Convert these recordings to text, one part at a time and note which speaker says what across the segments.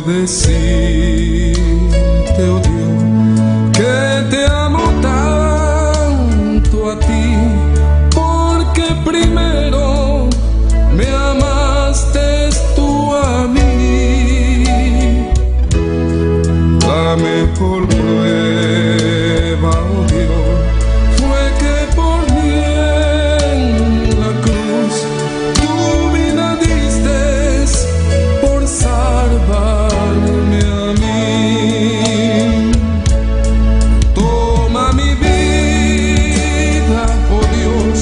Speaker 1: decirte, oh Dios, que te amo tanto a ti, porque primero me amaste tú a mí. La mejor prueba, oh Dios, fue que por mí en la cruz tu vida diste por salvarme a mí. Toma mi vida, oh Dios,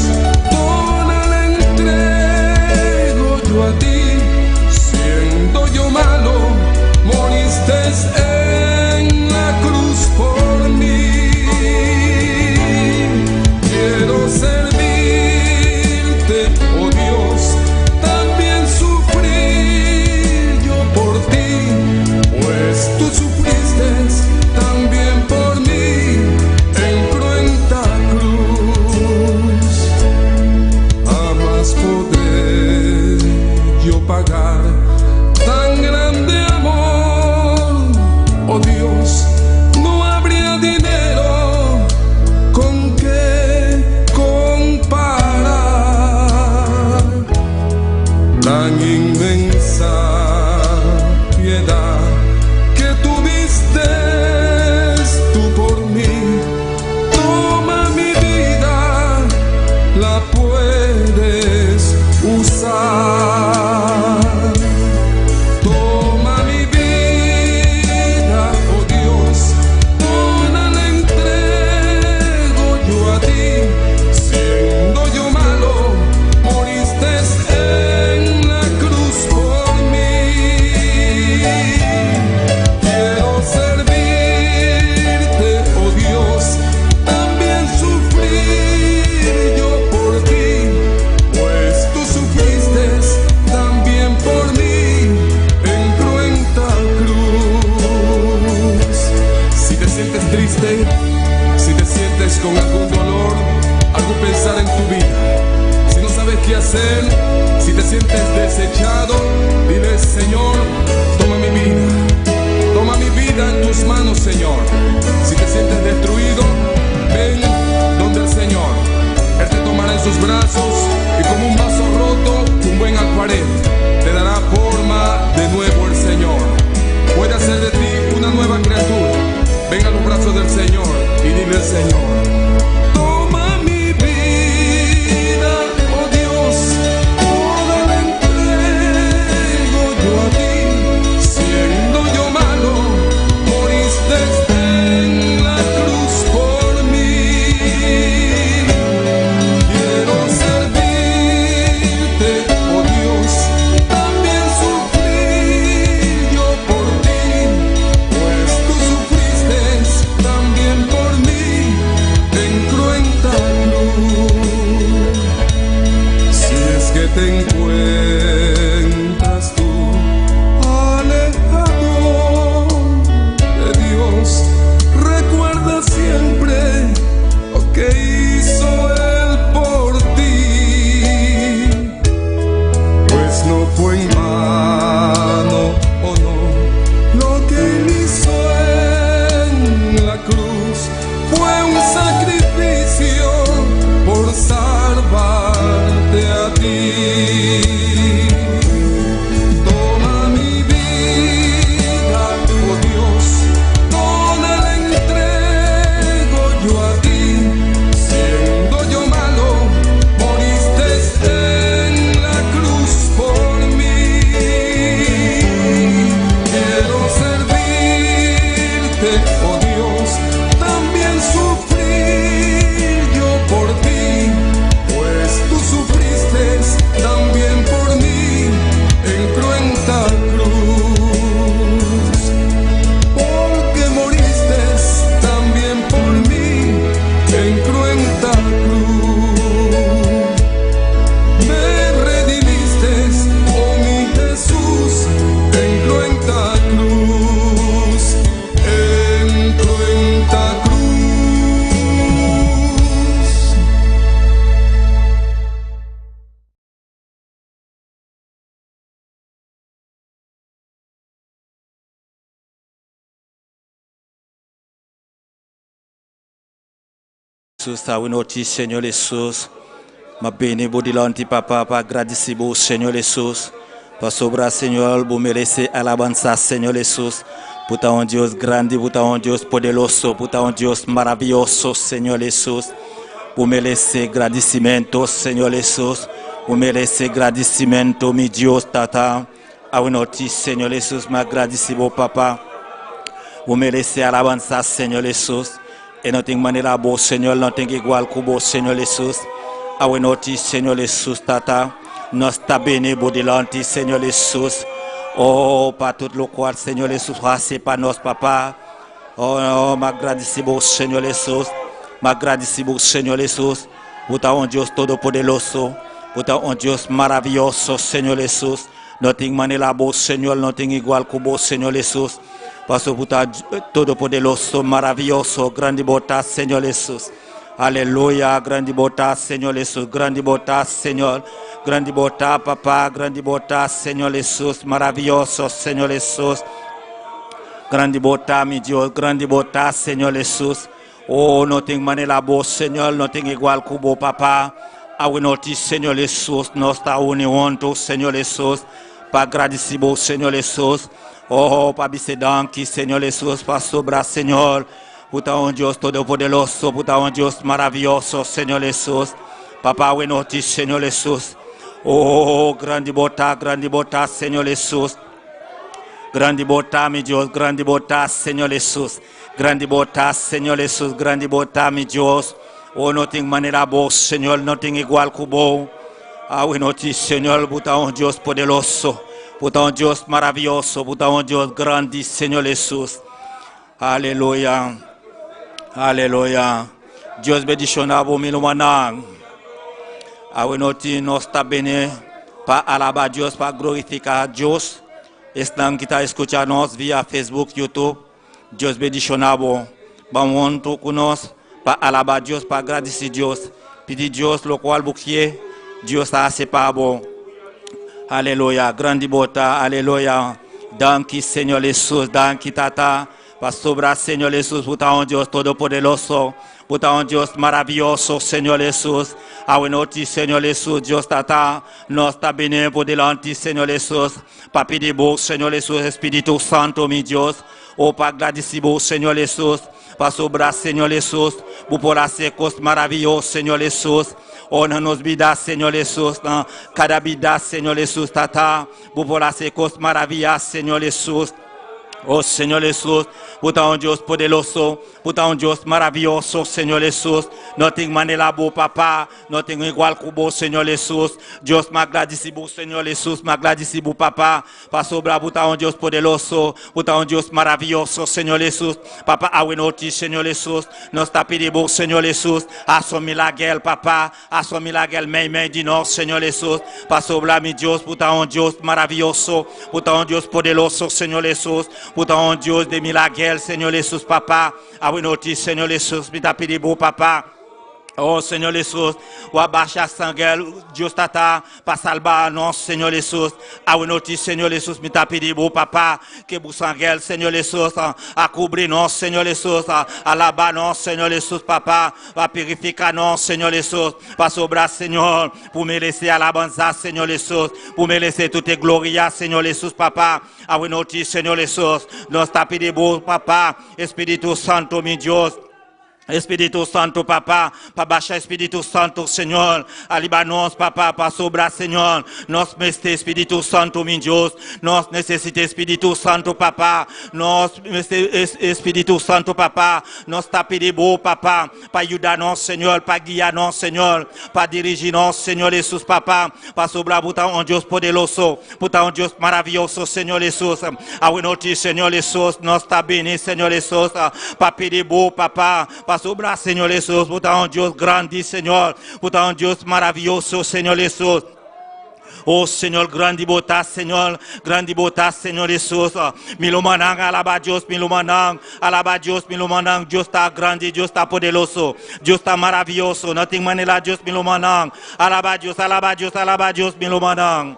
Speaker 1: toda la entrego yo a ti. Siendo yo malo, moriste en la cruz por mí. Quiero servirte, oh Dios, también sufrir yo por ti, pues tú sufriste también por mí en cruenta cruz. Jamás podré yo pagar tan grande amor, oh Dios. No habría dinero con que comparar tan inmensa piedad que tuviste tú por mí. Toma mi vida, la puedes usar. Toma mi vida, oh Dios, toda la entrego yo a ti. Siendo yo malo, moriste en la cruz por mí. Quiero servirte, oh Dios, también sufrir yo por ti, pues tú sufriste también por mí en cruenta cruz. Si te sientes triste, si te sientes con algún dolor, algún pensar en tu vida, si no sabes qué hacer, si te sientes desechado, dile: Señor, toma mi vida en tus manos, Señor. Si te sientes destruido, ven donde el Señor. Él te tomará en sus brazos y como un vaso roto, un buen alfarero, te dará forma de nuevo el Señor. Puede hacer de ti una nueva criatura. Ven a los brazos del Señor y dile al Señor: toma mi vida, oh Dios, toda la entrego
Speaker 2: Jesús, awinoti, Señor Jesús. Ma bene, bodilanti, papa, pa agradecido, Señor Jesús. Pa sobra, Señor, vous merecez alabanza, Señor Jesús. Puta un Dios grande, puta un Dios poderoso, puta un Dios maravilloso, Señor Jesús. Vous merecez agradecimiento, Señor Jesús. Vous merecez agradecimiento, mi Dios, tata. Awinoti, Señor Jesús, ma agradecido, papa. Vous merecez alabanza, Señor Jesús. E não tem maneira boa, Senhor, não tem igual como o Senhor Jesus. Awenoti, Senhor Jesus, tata. Nós está bem bodilante, Senhor Jesus. Oh, para tudo o qual, Senhor Jesus, faça para nós, papá. Oh, me agradecemos, Senhor Jesus. Me agradecemos, Senhor Jesus. Puta um Deus todo-poderoso. Puta um Deus maravilhoso, Senhor Jesus. Não tem maneira boa, Senhor, não tem igual como o Senhor Jesus. Paso puta todo-poderoso, maravilloso, grande bota, Señor Jesús. Aleluya, grande bota, Señor Jesús, grande bota, Señor. Grande bota, papá, grande bota, Señor Jesús, maravilloso, Señor Jesús. Grande bota, mi Dios, grande bota, Señor Jesús. Oh, no tengo manera boa, Señor, no tengo igual como papá. Awenoti, Señor Jesús, no está unido, Señor Jesús. Pa agradecido, Señor Jesús. Oh, para bisedanque, Senhor Jesus, para sobrar, Senhor. Puta um Deus todo-poderoso, puta um Deus maravilhoso, Senhor Jesus. Papá, we notice, Senhor Jesus. Oh, grande bota, Senhor Jesus. Grande bota, mi Deus, grande bota, Senhor Jesus. Grande bota, Senhor Jesus, grande bota, mi Deus. Oh, não tem maneira boa, Senhor, não tem igual que bom. Ah, we notice, Senhor, puta um Deus poderoso. Puta un Dios maravilloso, puta un Dios grande, Señor Jesús. Aleluya. Aleluya. Dios bendicionado, mi hermano. Awenoti nos está bene para alabar a Dios, para glorificar a Dios. Están que está escuchando vía Facebook, YouTube. Dios bendicionado. Vamos con nos para alabar a Dios, para agradecer a Dios. Pedir Dios lo cual busque. Dios está separado. Aleluia, grande bota, aleluia. Danke, Senhor Jesus, danke, tata. Para sobrar, Senhor Jesus, puta um Deus todo-poderoso, puta um Deus maravilhoso, Senhor Jesus. Awenoti, Senhor Jesus, Deus tata. Nós está bem por delante, Senhor Jesus. Para pedir bom, Senhor Jesus, Espírito Santo, meu Deus. Oh, para agradecer bom, Senhor Jesus. Para sobrar, Senhor Jesus. Por ser coisa maravilhosa, Senhor Jesus. Oh, nos vida, Senhor Jesus, cada vida, Senhor Jesus, tata, por ser coisa maravilhosa, Senhor Jesus. Oh, Senhor Jesus, puta um Deus poderoso, puta um Deus maravilhoso, Senhor Jesus. Não tem maneira boa, papá, não tem igual como o Senhor Jesus. Deus me agradece, Senhor Jesus, me agradece, papá, para sobrar, puta um Deus poderoso, puta um Deus maravilhoso, Senhor Jesus. Papá, awenoti, Senhor Jesus, nós está pedindo, Senhor Jesus, assumir la guerra, papá, assumir la guerra, meio de nós, Senhor Jesus, para sobrar, meu Deus, puta um Deus maravilhoso, puta um Deus poderoso, Senhor Jesus. Puta un Dios de milagres, Señor Jesús, papá. Awenoti, Señor Jesús, me da pedir, papá. Oh, Senhor Jesus, o abaixa sangue, Deus tata, para salvar nós, Senhor Jesus. A notícia, Senhor Jesus, me está pedindo, papá, que o sangue, Senhor Jesus, a cobrir nós, Senhor Jesus, a lavar nós, Senhor Jesus, papá, a purificar nós, Senhor Jesus, para sobrar, Senhor, pour merecer alabanza, Senhor Jesus, pour merecer toute gloria, Senhor Jesus, papá. A notícia, Senhor Jesus, nós está pedindo, papá, Espírito Santo, meu Deus. Espírito Santo, papá, para baixar Espírito Santo, Senhor, a Libanon, papá, para sobrar, Senhor, nós necessitamos Espírito Santo, meu Deus, nós necessitamos Espírito Santo, papá, nós necessitamos Espírito Santo, papá, nós está pedindo, papá, para ajudar nós, Senhor, para guiar nós, Senhor, para dirigir nós, Senhor Jesus, papá, para sobrar, botar um Deus poderoso, botar um Deus maravilhoso, Senhor Jesus, a noite, Senhor Jesus, nós está bem, Senhor Jesus, para pedir, papá, para sobrar, Senhor Jesus, botar um Deus grande, Senhor, botar um Deus maravilhoso, Senhor Jesus. Oh, Senhor, grande botar, Senhor Jesus. Milumanang, alaba Deus, milumanang, alaba Deus, milumanang. Deus está grande, Deus está poderoso, Deus está maravilhoso. Não tem maneira, Deus, milumanang. Alaba Deus, alaba Deus, alaba Deus, milumanang.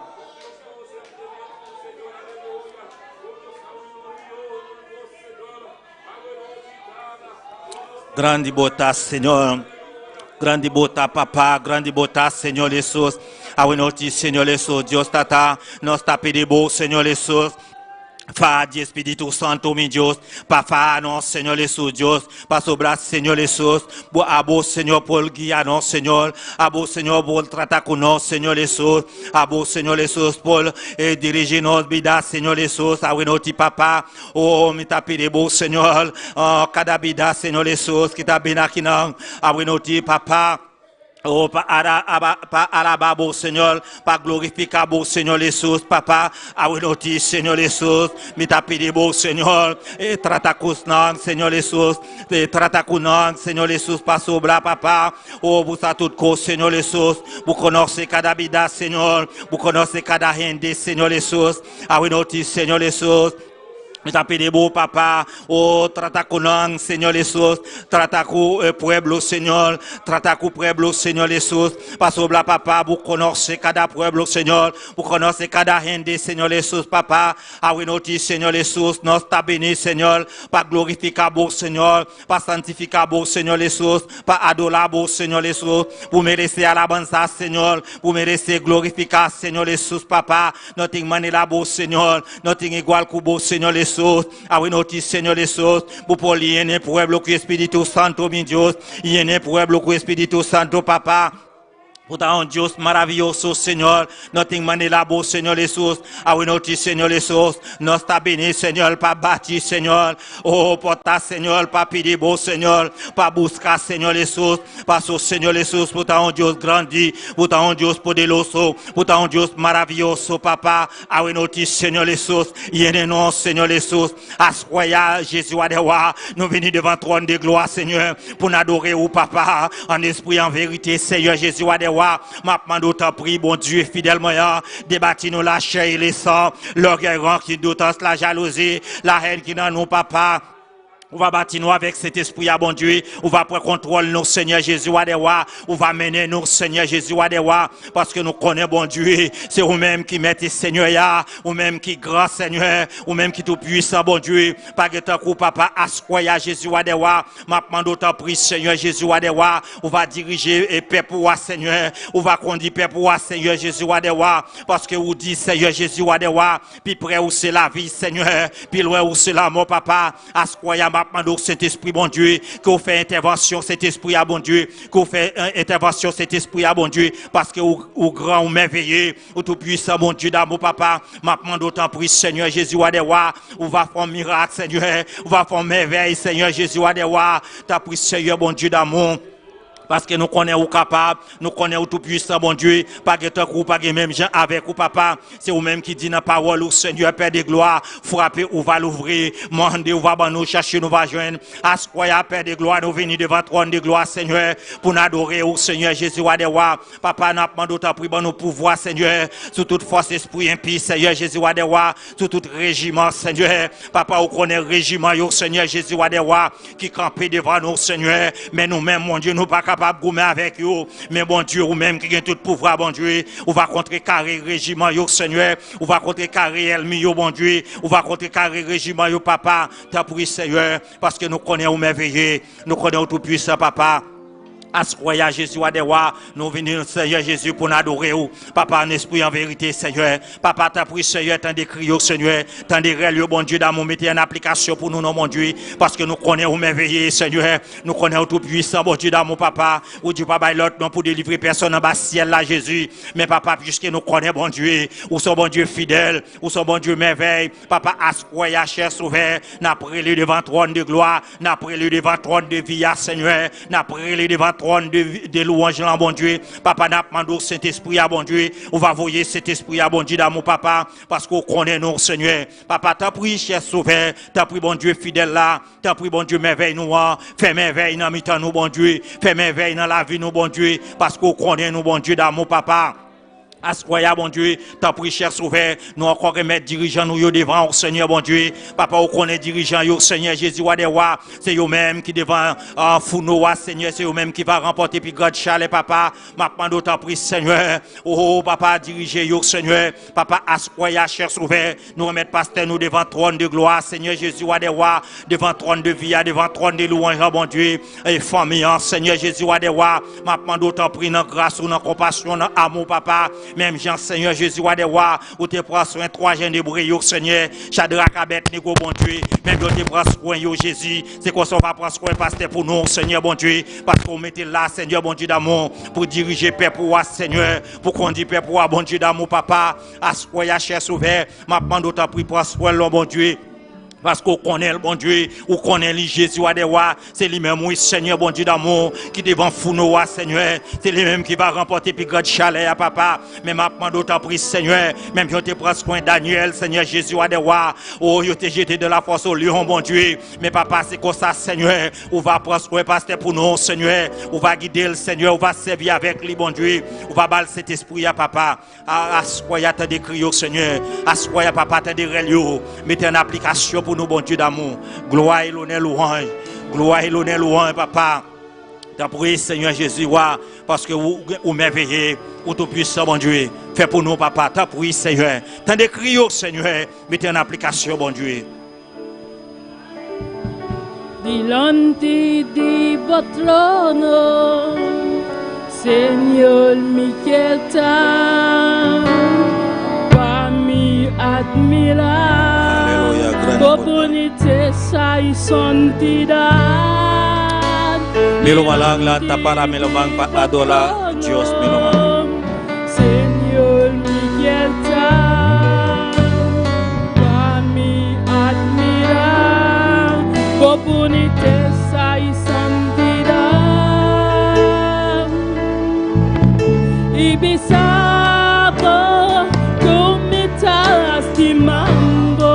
Speaker 2: Grande botar, Senhor. Grande bota, papa, grande bota, Seigneur Jesus. Awenoti, Seigneur Jesus, Dios tata, nos tape de beau, Seigneur Jesus. Fa de Espírito Santo, meu Deus, para falar nosso Senhor Jesus, Deus, para sobrar Senhor Jesus, a bom Senhor por guiar nosso Senhor, a bom Senhor por tratar com nós, Senhor Jesus, a bom Senhor Jesus por dirigir nos vida, Senhor Jesus, a noti papa, oh, me tá pedindo bom Senhor, cada vida, Senhor Jesus, que tá bem aqui não, a noti papa. Oh, para alabar o Senhor, para glorificar o Senhor Jesus, papa, a noite, Senhor Jesus, me tá pedindo o Senhor, e trata com nós, Senhor Jesus, trata com nós, Senhor Jesus, para sobrar, papa, oh, vous a tudo com Senhor Jesus, vous conhecez cada vida, Senhor, vous conhecez cada rende, Senhor Jesus, a noite, Senhor Jesus. Me tá pedindo, papa, oh, trata com nós, Senhor Jesus, trata com o pueblo, Senhor, trata com o pueblo, Senhor Jesus, para sobrar, papa, vous conhecez cada pueblo, Senhor, vous conhecez cada rende, Senhor Jesus, papa, a noite, Senhor Jesus, nós tá béni, Senhor, para glorificar o Senhor, para santificar o Senhor Jesus, para adorar o Senhor Jesus, pour merecer alabanza, Senhor, pour merecer glorificar, Senhor Jesus, papa, não tem maneira o Senhor, não tem igual que o Senhor Jesus. A noite, Senhor Jesus, por poliene pueblo com Espírito Santo, meu Deus, e pueblo com Espírito Santo, papa. Puta, Deus maravilhoso, Senhor. Não tem maneira boa, Senhor Jesus. A noite, Senhor Jesus. Nós está bem, Senhor, para bater, Senhor. Oh, porta, Senhor, para pedir, bom, Senhor. Para buscar, Senhor Jesus. Para o Senhor Jesus. Puta, Deus grande. Puta, Deus poderoso. Puta, Deus maravilhoso, papa. A noite, Senhor Jesus. E en nom, Senhor Jesus. Assoya, Jésus, adewa. Nous venons devant le trône de gloire, Seigneur. Pour nous adorer, au papa. En esprit, en vérité, Seigneur Jésus, adewa. Ma demande t'en prie, bon Dieu, fidèlement, débattis-nous la chair et les sangs, l'orgueil qui doute la jalousie, la haine qui dans nos papa. On va bâtir nous avec cet esprit à bon Dieu. On va prendre contrôle nous, Seigneur Jésus, on va mener nous, Seigneur Jésus, parce que nous connaissons bon Dieu. C'est vous-même qui mettez, Seigneur, vous-même qui grand, Seigneur, vous-même qui tout puissant, bon Dieu. Pas que tant coup, papa, asquoya Jésus, ma demande t'en prie, Seigneur Jésus, on va diriger et paix pour moi, Seigneur. On va conduire paix pour moi, Seigneur Jésus, parce que vous dites, Seigneur Jésus, puis près où c'est la vie, Seigneur, puis loin où c'est la mort, papa, asquoya cet esprit, bon Dieu, qu'on fait intervention, cet esprit à bon Dieu, qu'on fait intervention, cet esprit à bon Dieu, parce que au grand, au merveilleux, au tout puissant, bon Dieu d'amour, papa, maintenant d'autant prie, Seigneur Jésus, on va faire un miracle, Seigneur, on va faire un merveille, Seigneur Jésus, t'as pris, Seigneur, bon Dieu d'amour. Parce que nous connaissons capable, nous connaissons tout puissant, bon Dieu, pas que tant ou pas que même gens avec ou papa, c'est vous-même qui dit dans la parole, au Seigneur, Père de gloire, frapper ou va l'ouvrir, demander ou va nous chercher, nous va joindre, à ce croyant, Père de gloire, nous venir devant le trône de gloire, Seigneur, pour nous adorer au Seigneur Jésus, papa, nous demandons ta prière, nous pouvoir, Seigneur, sous toute force, esprit impie, Seigneur Jésus, sous tout régiment, Seigneur, papa, on connaît le régiment, au Seigneur Jésus, qui campait devant nous, Seigneur, mais nous-mêmes, mon Dieu, nous pas capables de gommer avec eux, mais bon Dieu, ou même qui a tout pouvoir, bon Dieu, on va contrecarrer le régiment, yo Seigneur, on va contrecarrer l'ennemi, yo bon Dieu, on va contrecarrer le régiment, yo papa, t'as pris Seigneur, parce que nous connaissons merveilleux, nous connaissons tout puissant, papa. Assoya Jésus, nous venons, Seigneur Jésus, pour nous adorer. Papa, en esprit, en vérité, Seigneur. Papa, t'as pris, Seigneur, tant de cris, Seigneur. Tant de réels, bon Dieu, dans mon métier en application pour nous, non, mon Dieu. Parce que nous connaissons merveilleux, Seigneur. Nous connaissons tout puissant, bon Dieu, dans mon papa. Ou Dieu, papa, l'autre, non, pour délivrer personne en bas ciel, là, Jésus. Mais papa, puisque nous connaissons, bon Dieu, ou son bon Dieu fidèle, ou son bon Dieu merveille. Papa, assoya, cher sauveur. N'a pris devant trône de gloire. N'a pris devant trône de vie, Seigneur. N'a pris devant trône de louange là, bon Dieu. Papa, n'a demandé Saint-Esprit à bon Dieu. On va voyer cet esprit à bon Dieu dans mon papa, parce qu'on connaît nous, Seigneur. Papa, t'as pris, cher sauveur, t'as pris, bon Dieu, fidèle là, t'as pris, bon Dieu, merveille nous, fais merveille dans mi-temps nous, bon Dieu, fais merveille dans la vie nous, bon Dieu, parce qu'on connaît nous, bon Dieu, dans mon papa. Assoya, bon Dieu, ta prie, cher Sauveur, nous encore remettre dirigeants nous devant, au Seigneur, bon Dieu. Papa, on connaît dirigeants, au Seigneur Jésus, c'est eux-mêmes qui devant Founo, Seigneur, c'est eux-mêmes qui va remporter puis God chalet, papa. Maintenant, ta prie, Seigneur. Oh, papa, dirigez, au Seigneur. Papa, assoya, cher Sauveur, nous remettre pasteur, nous devant trône de gloire, Seigneur Jésus, devant trône de vie, devant trône de louange, bon Dieu. Et famille, Seigneur Jésus, maintenant, ta prie, dans grâce, dans compassion, dans amour, papa. Même Jean, Seigneur Jésus, où tu prends soin trois jeunes de brio, Seigneur, Shadrach, Abednego, bon Dieu, même tu prends soin, Jésus, c'est qu'on va prendre soin, pasteur, pour nous, Seigneur, bon Dieu, parce qu'on mettait là, Seigneur, bon Dieu d'amour, pour diriger Père pour moi, Seigneur, pour conduire Père pour moi, bon Dieu d'amour, papa, à ce cher Sauveur, maintenant, d'autres pris pour soin, bon Dieu. Parce qu'on connaît le bon Dieu, on connaît le Jésus, c'est lui-même, oui, Seigneur, bon Dieu d'amour, qui devant Founo, Seigneur, c'est lui-même qui va remporter puis God chalet à papa. Mais maintenant, d'autres pris, Seigneur, même si on te prend soin Daniel, Seigneur Jésus, oh, il te jeté de la force au lion, bon Dieu. Mais papa, c'est comme ça, Seigneur, on va prendre soin, pasteur, pour nous, Seigneur, on va guider le Seigneur, on va servir avec lui, bon Dieu, on va baller cet esprit à papa, à soya, t'as des cris au Seigneur, à soya, papa, t'as des relios, mettez en application pour nous, bon Dieu d'amour. Gloire et l'honneur, louange. Gloire et l'honneur, louange, papa. T'as prié, Seigneur Jésus, parce que vous merveillez, vous tout puissant, bon Dieu. Fais pour nous, papa. T'as prié, Seigneur. T'as des cris, Seigneur. Mettez en application, bon Dieu.
Speaker 3: Delante de votre trono, Señor mi quieta, para mi admirar. Tu boniteza y santidad.
Speaker 2: Melomalang la tapara melomang pa adola Dios melomang.
Speaker 3: Señor mi quieta, para mi admirar. Tu boniteza y santidad. Y besado tú me estás estimando.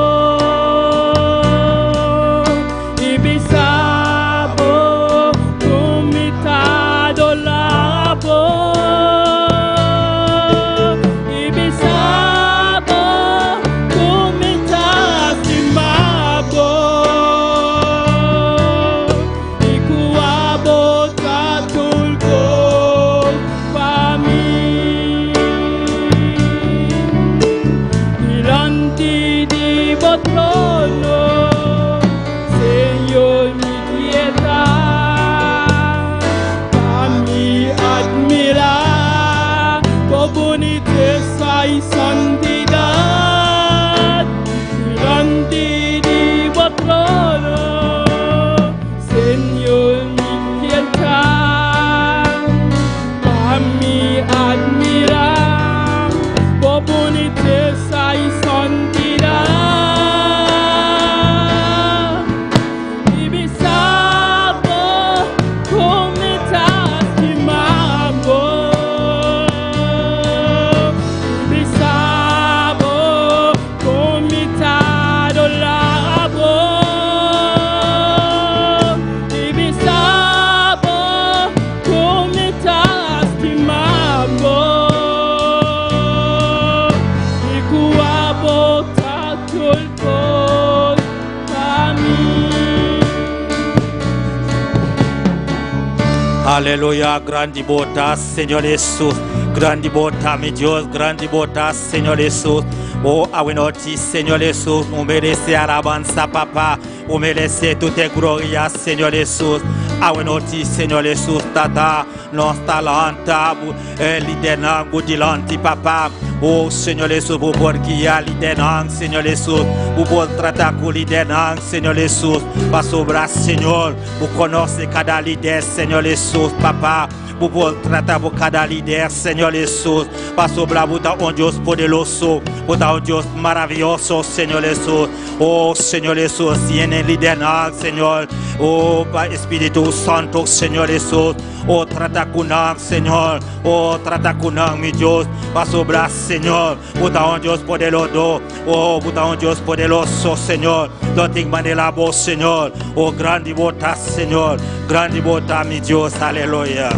Speaker 2: Aleluya, grande botas, Señor Jesús. Grande botas, mi Dios, grande botas, Señor Jesús. Oh, awenoti, Señor Jesús. Vous merecez alabanza, papa. Vous merecez toute gloria, Señor Jesús. Awenoti, Señor Jesús, tata. Nos talanta, lidenang, budilanti, papa. Oh, Señor Jesús, vous pouvez guiar lidenang, Señor Jesús. Vous pouvez tratar con lidenang, Señor Jesús. Pas obrar, Señor. Vous connaissez cada líder, Señor Jesús, papa. Vous pouvez tratar por cada líder, Señor Jesús. Pas obrar, vous un Dios poderoso. Vous un Dios maravilloso, Señor Jesús. Oh, Señor Jesús, tiene lidenang, Señor. Oh, Espíritu Santo, Señor Jesús. Oh, trata con nós, Señor. Oh, trata con nós, mi Dios. Pas obrar, Señor. Vous un Dios poderoso. Oh, vous un Dios poderoso, Señor. Don't think manera voz, Señor. Oh, grande botas, Señor. Grande botas, mi Dios. Aleluya.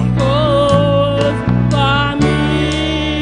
Speaker 3: Para mí,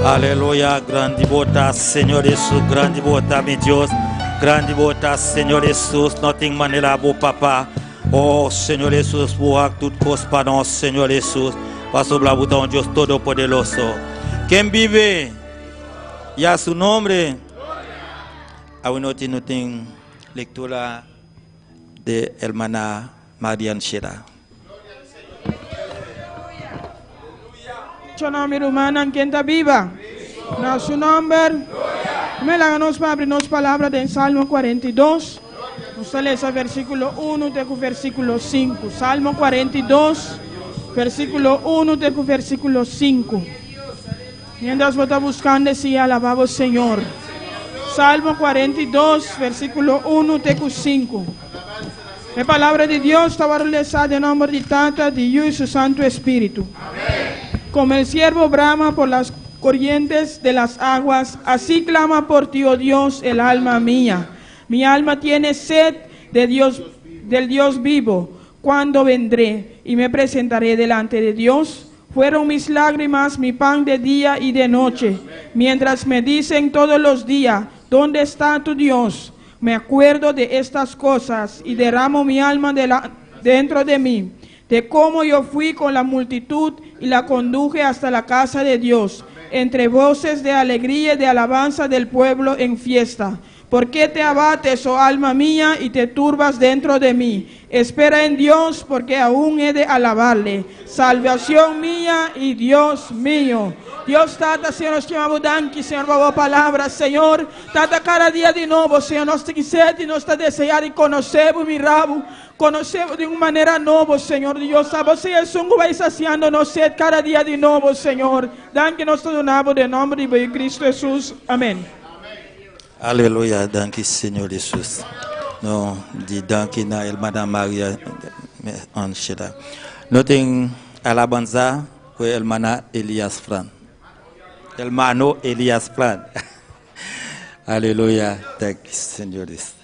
Speaker 2: Aleluya, grande bota, Señor Jesús, grande bota, mi Dios, grande bota, Señor Jesús, nothing manera, bo papá. Oh, Señor Jesús, boak tout cos para nos, Señor Jesús, paso la bota un Dios todopoderoso. ¿Quién vive? Y a su nombre. I will not nothing lectura de hermana Marian Shera.
Speaker 4: Mi hermana, quien está viva, a su nombre, me la ganó para abrirnos palabras del Salmo 42. Usted lee el versículo 1 de versículo 5. Salmo 42, versículo 1 de versículo 5. Mientras vos estás buscando, si alabamos Señor. Salmo 42, versículo 1 de 5. La palabra de Dios está realizada en nombre de Tata, de Dios y su Santo Espíritu. Amén. Como el siervo brama por las corrientes de las aguas, así clama por ti, oh Dios, el alma mía. Mi alma tiene sed de Dios, del Dios vivo. ¿Cuándo vendré y me presentaré delante de Dios? Fueron mis lágrimas mi pan de día y de noche, mientras me dicen todos los días, ¿dónde está tu Dios? Me acuerdo de estas cosas y derramo mi alma dentro de mí, de cómo yo fui con la multitud y la conduje hasta la casa de Dios, entre voces de alegría y de alabanza del pueblo en fiesta. ¿Por qué te abates, oh alma mía, y te turbas dentro de mí? Espera en Dios, porque aún he de alabarle. Salvación mía y Dios mío. Dios Tata, Señor, nos llamamos danki, Señor, por palabra, Señor. Tata, cada día de nuevo, Señor, nos quiser y nos está deseando y conocemos mi rabo. Conocemos de una manera nueva, Señor Dios. Sabes, Jesús, vais saciándonos sed cada día de nuevo, Señor. Danki nos donamos de nombre de Cristo Jesús. Amén.
Speaker 2: Aleluya, danke Señor Jesús. No, di danke na hermana Maria Anchera. Nothing alabanza con hermana Elias Fran. Hermano Elias Fran. Aleluya, danke Señor Jesús.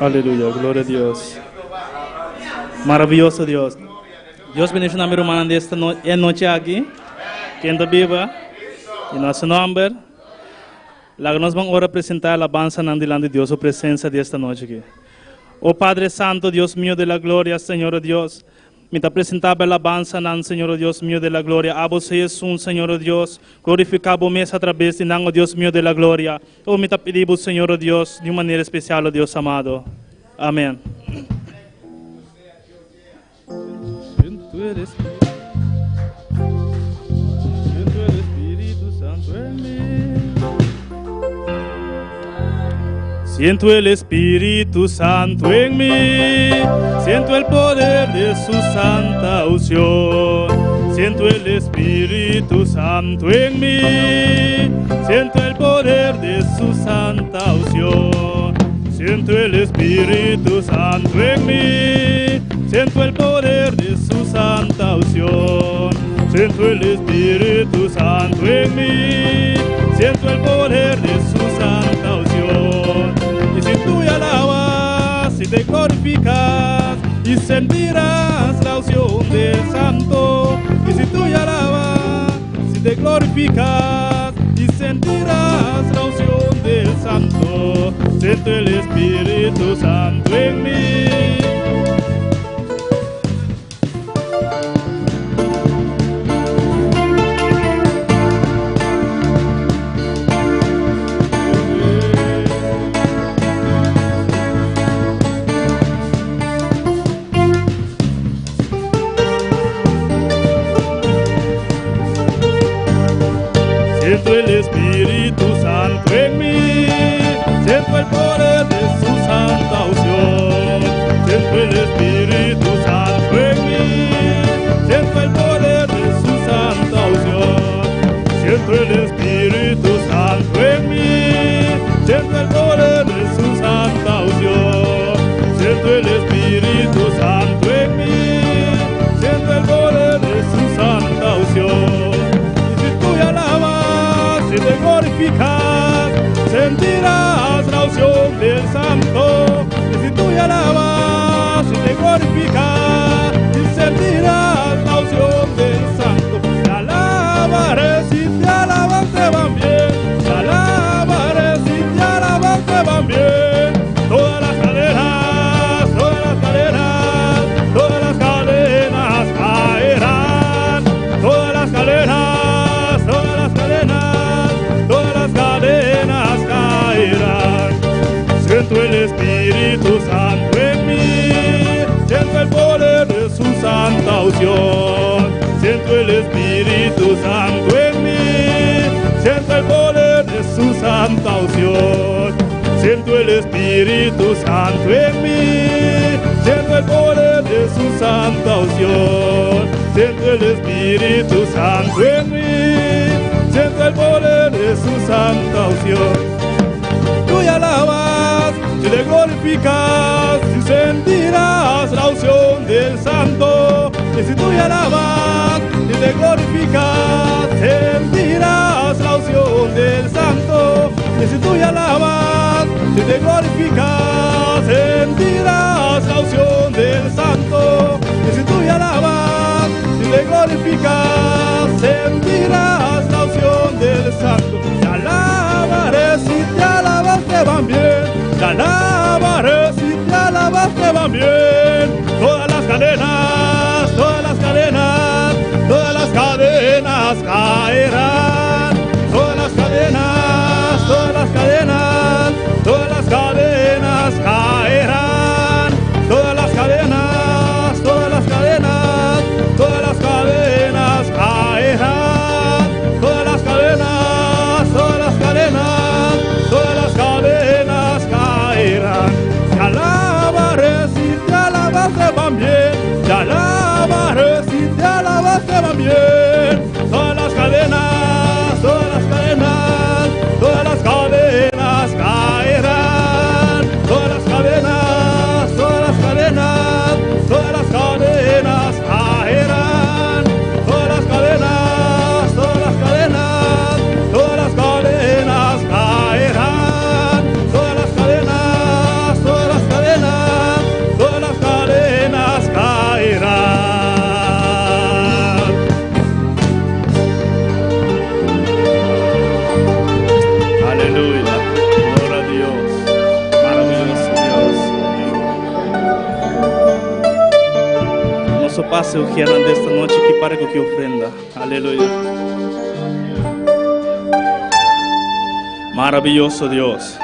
Speaker 5: Aleluya, gloria a Dios. Maravilloso Dios. Deus bendiga a minha irmã desta noite aqui. Quem está viva, em nosso nome, lá nós vamos orar apresentar a alabança delante de Deus, a presença desta noite aqui. Oh Padre Santo, Dios mío de la gloria, Señor Dios, me te presentaba la alabanza, Señor Dios mío de la gloria. A vos es un Señor Dios, glorificado mes a través de Nango Dios mío de la gloria. Oh, me te pedimos, Señor Dios, de una manera especial, oh Dios amado. Amén. Siento el Espíritu Santo en mí. Siento el Espíritu Santo en mí, siento el poder de su santa unción. Siento el Espíritu Santo en mí, siento el poder de su santa unción. Siento el Espíritu Santo en mí, siento el poder de su santa unción. Siento el Espíritu Santo en mí, siento el poder de su santa unción. Y si tú alabas y te glorificas y sentirás la unción del Santo. Y si tú alabas y te glorificas y sentirás la unción del Santo. Siento el Espíritu Santo en mí. Siento el Espíritu Santo en mí, siento el poder de su santa unción. Siento el Espíritu Santo en mí, siento el poder de su santa unción. Siento el Espíritu Santo en mí, siento el poder de su santa unción. Siento el Espíritu Santo en mí, siento el poder de su santa unción. Y si tú alabas, si te glorificas, sentirás la unción del Santo. Y si tú alabas, si te glorificas, y sentirás la unción del Santo. Te alabaré si te alaban, te van bien. Te alabaré si te alaban, te van bien. Todas las cadenas, todas las cadenas, todas las cadenas caerán. Todas las cadenas, todas las cadenas, todas las cadenas caerán. Siento el Espíritu Santo en mí, siento el poder de su santa unción. Siento el Espíritu Santo en mí, siento el poder de su santa unción. Siento el Espíritu Santo en mí, siento el poder de su santa unción. Siento el Espíritu Santo en mí, siento el poder de su santa unción. Tú alabas, si te glorificas, si sentirás la unción del Santo. Y si tú alabas, si te glorificas, sentirás la unción del Santo. Y si tú alabas, si te glorificas, sentirás la unción del Santo. Y si tú alabas, si te glorificas, sentirás la unción del Santo. Te alabaré si te alabas, te van bien. Te alabaré si te alabas, te van bien. Todas las cadenas, todas las cadenas, todas las cadenas caerán. Todas las cadenas, todas las cadenas, todas las cadenas caerán. Todas las cadenas, todas las cadenas, todas las cadenas caerán. Todas las cadenas, todas las cadenas, todas las cadenas caerán. Te alabaré si te alabas, te van bien. Te alabaré si te alabas, te van bien. Todas las cadenas, base o que de esta noche que para que ofrenda. Aleluya. Maravilloso Dios.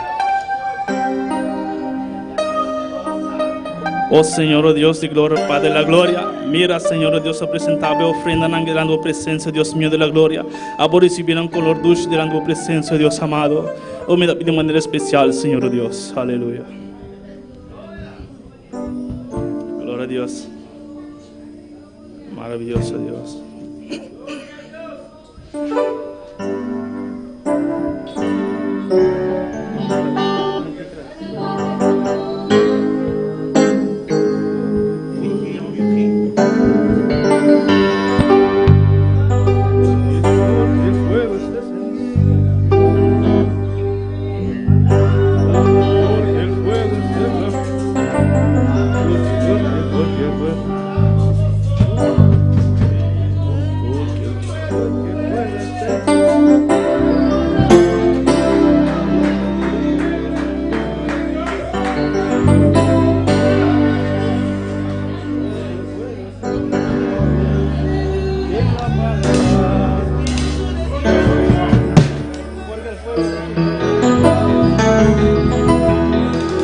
Speaker 5: Oh Señor, oh Dios de gloria, Padre de la gloria. Mira, Señor, oh Dios, a presentar ofrenda delante de presencia, Dios mío de la gloria. A recibir un color dulce delante de presencia, Dios amado. Oh, me da de manera especial, Señor, oh Dios. Aleluya. Gloria a Dios. Maravilloso Dios.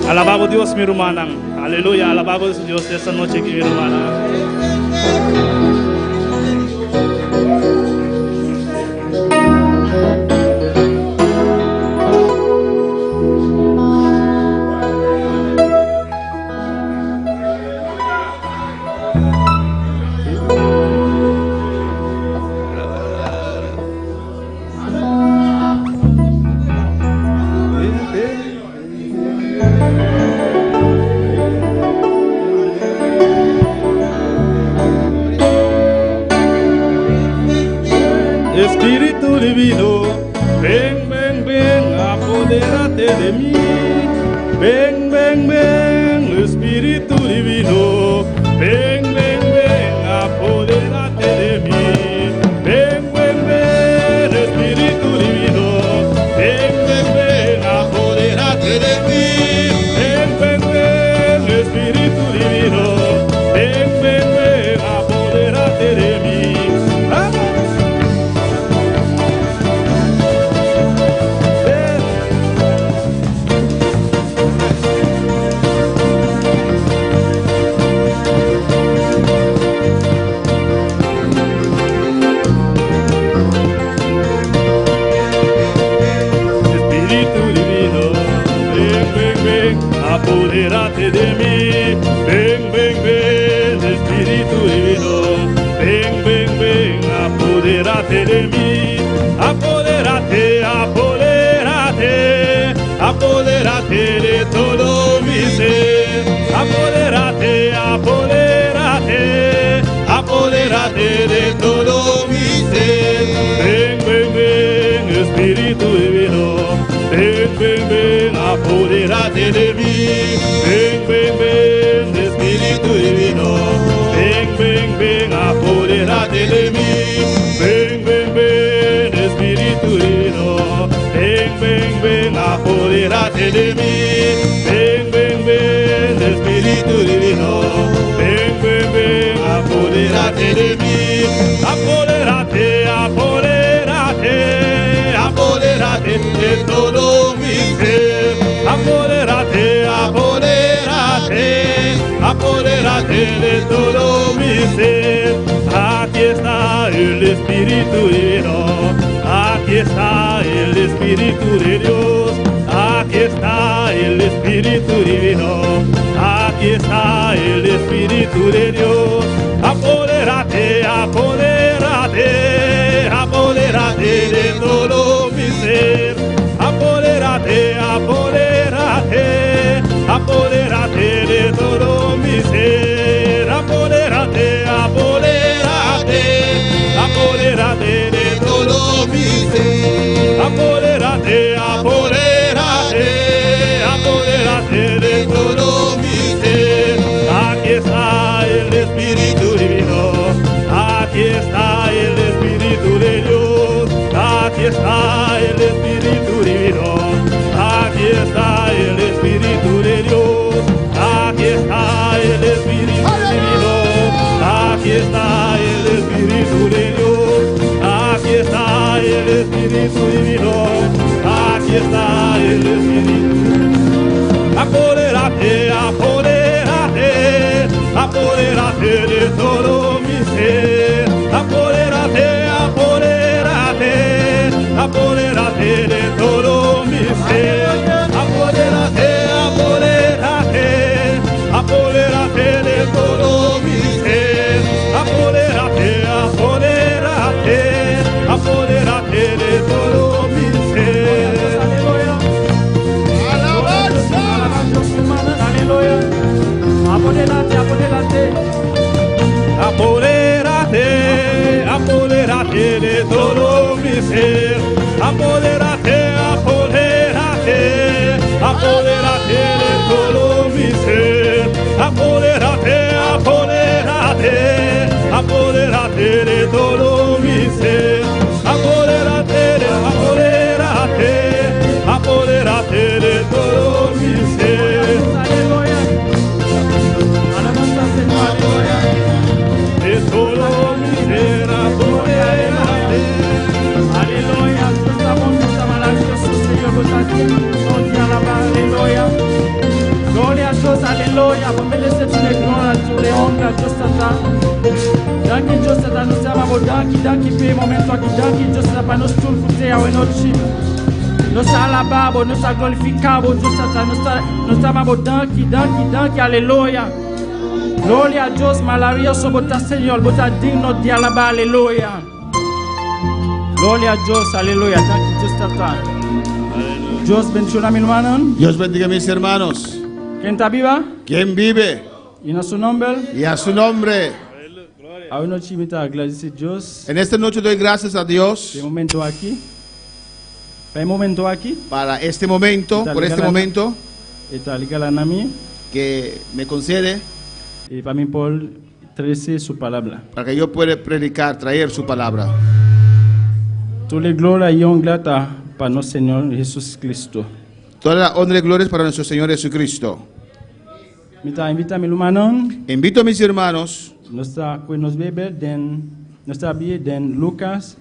Speaker 5: Alabado Dios, mi hermana. Aleluya. Alabado Dios de esta noche, mi hermana. Espíritu divino, ven, ven, ven, apodérate de mí. Ven, ven, ven, Espíritu divino, ven, ven, ven, apodérate de mí. Ven, ven, ven, Espíritu divino, ven, ven, ven, apodérate de mí. Ven, ven, ven, Espíritu divino, ven, ven, ven, apodérate de mí. Apodérate de mí, ven, ven, ven, Espíritu divino, ven, ven, ven, apodérate de mí, apodérate, apodérate, apodérate de todo mi ser, apodérate, apodérate, apodérate de todo mi ser, ven, ven, ven, Espíritu divino, ven, ven, ven, apodérate de mí, ven, ven, ven, Espíritu divino, ven, ven, ven, apodérate de mí, ven, ven, ven, Espíritu divino, ven, ven, ven, apodérate de mí, ven, ven, ven, Espíritu divino, ven, ven, ven, apodérate de mí, apodérate, apodérate, apodérate de todo mi ser, apodérate, apodérate, apodérate de todo mi ser. Aquí está el Espíritu divino, aquí está el Espíritu de Dios, aquí está el Espíritu divino, aquí está el Espíritu de Dios. Apodérate, apodérate, apodérate de todo mi ser, apodérate, apodérate, apodérate de todo mi ser, apodérate, apodérate, apodérate de todo mi ser, apodérate, apodérate, apodérate de todo mi ser. Aquí está el Espíritu divino, aquí está el Espíritu de Dios, aquí está Espíritu divino, aquí está el Espíritu. Apodérate, apodérate, apodérate de todo mi ser. Apodérate, apodérate, apodérate de todo mi ser. Apodérate, apodérate, apodérate de todo mi ser. Apodérate, apodérate, apodérate de todo mi ser.
Speaker 3: Apodérate, apodérate.
Speaker 5: Apodérate, apodérate de todo mi ser. Apodérate, apodérate, apodérate de todo mi ser. Apodérate, apodérate, apodérate de todo mi ser. Apodérate, apodérate, apodérate de todo mi ser.
Speaker 3: Aleluya. Alabanza, Señor, aleluya.
Speaker 5: De todo mi ser, apodérate.
Speaker 3: Aleluya. Dios amor, Dios maravilloso, Señor, vos aquí nos te alabamos, aleluya. Gloria a Dios, aleluya. Pombeleze tune gloria, tune honra, Dios tata. Danki Dios tata, nos amamos, danki pe momento aqui, danki Dios tata, para nos tudo por ter a noite. Nos alabamos, nos glorificamos, Dios tata, nos amamos, danki, aleluya. Gloria a Dios, maravilloso, bota Señor, bota digno de alabar, aleluya. Gloria a Dios, aleluya, danki Dios tata. Dios bendiga mi hermano.
Speaker 6: Dios bendiga a mis hermanos.
Speaker 3: ¿Quién está viva?
Speaker 6: ¿Quién vive?
Speaker 3: Y en su nombre.
Speaker 6: Y a su nombre.
Speaker 3: A una chimita agradecer a Dios.
Speaker 6: En esta noche doy gracias a Dios
Speaker 3: De momento aquí. Para el momento aquí.
Speaker 6: para este momento, por este momento
Speaker 3: Está ligado a mí.
Speaker 6: que me concede
Speaker 3: Y para mí por 13 su palabra.
Speaker 6: para que yo pueda predicar, traer su palabra.
Speaker 3: Toda la gloria y honra para nuestro Señor Jesús Cristo.
Speaker 6: Toda la honra y gloria es para nuestro Señor Jesucristo.
Speaker 3: Mita invita a mi hermano.
Speaker 6: Invito a mis hermanos
Speaker 3: Nos bebe en Lucas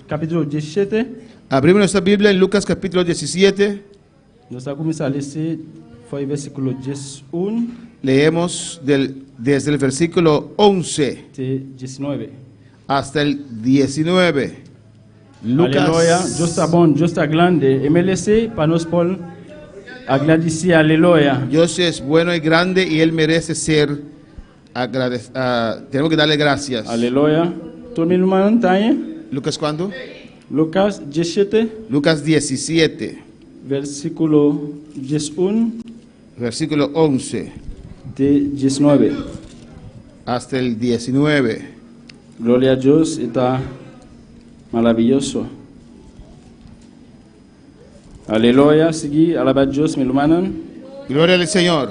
Speaker 3: capítulo 17.
Speaker 6: abrimos nuestra Biblia en Lucas capítulo 17.
Speaker 3: Nos comienza a leer fue el versículo 11
Speaker 6: Leemos desde el versículo 11
Speaker 3: de 19.
Speaker 6: hasta el 19.
Speaker 3: Aleluya, Dios está bon, Dios está grande. MLC para nos por agradecer, aleluya.
Speaker 6: Dios es bueno y grande y Él merece ser agradecido. Tenemos que darle gracias.
Speaker 3: Aleluya. Todo mi hermano está ahí.
Speaker 6: ¿Lucas cuándo?
Speaker 3: Lucas 17,
Speaker 6: Lucas 17,
Speaker 3: versículo 11
Speaker 6: versículo 11
Speaker 3: de 19.
Speaker 6: hasta el 19.
Speaker 3: Gloria a Dios, está maravilloso. Aleluya, seguí, alaba a Dios, mi hermano.
Speaker 6: Gloria al Señor.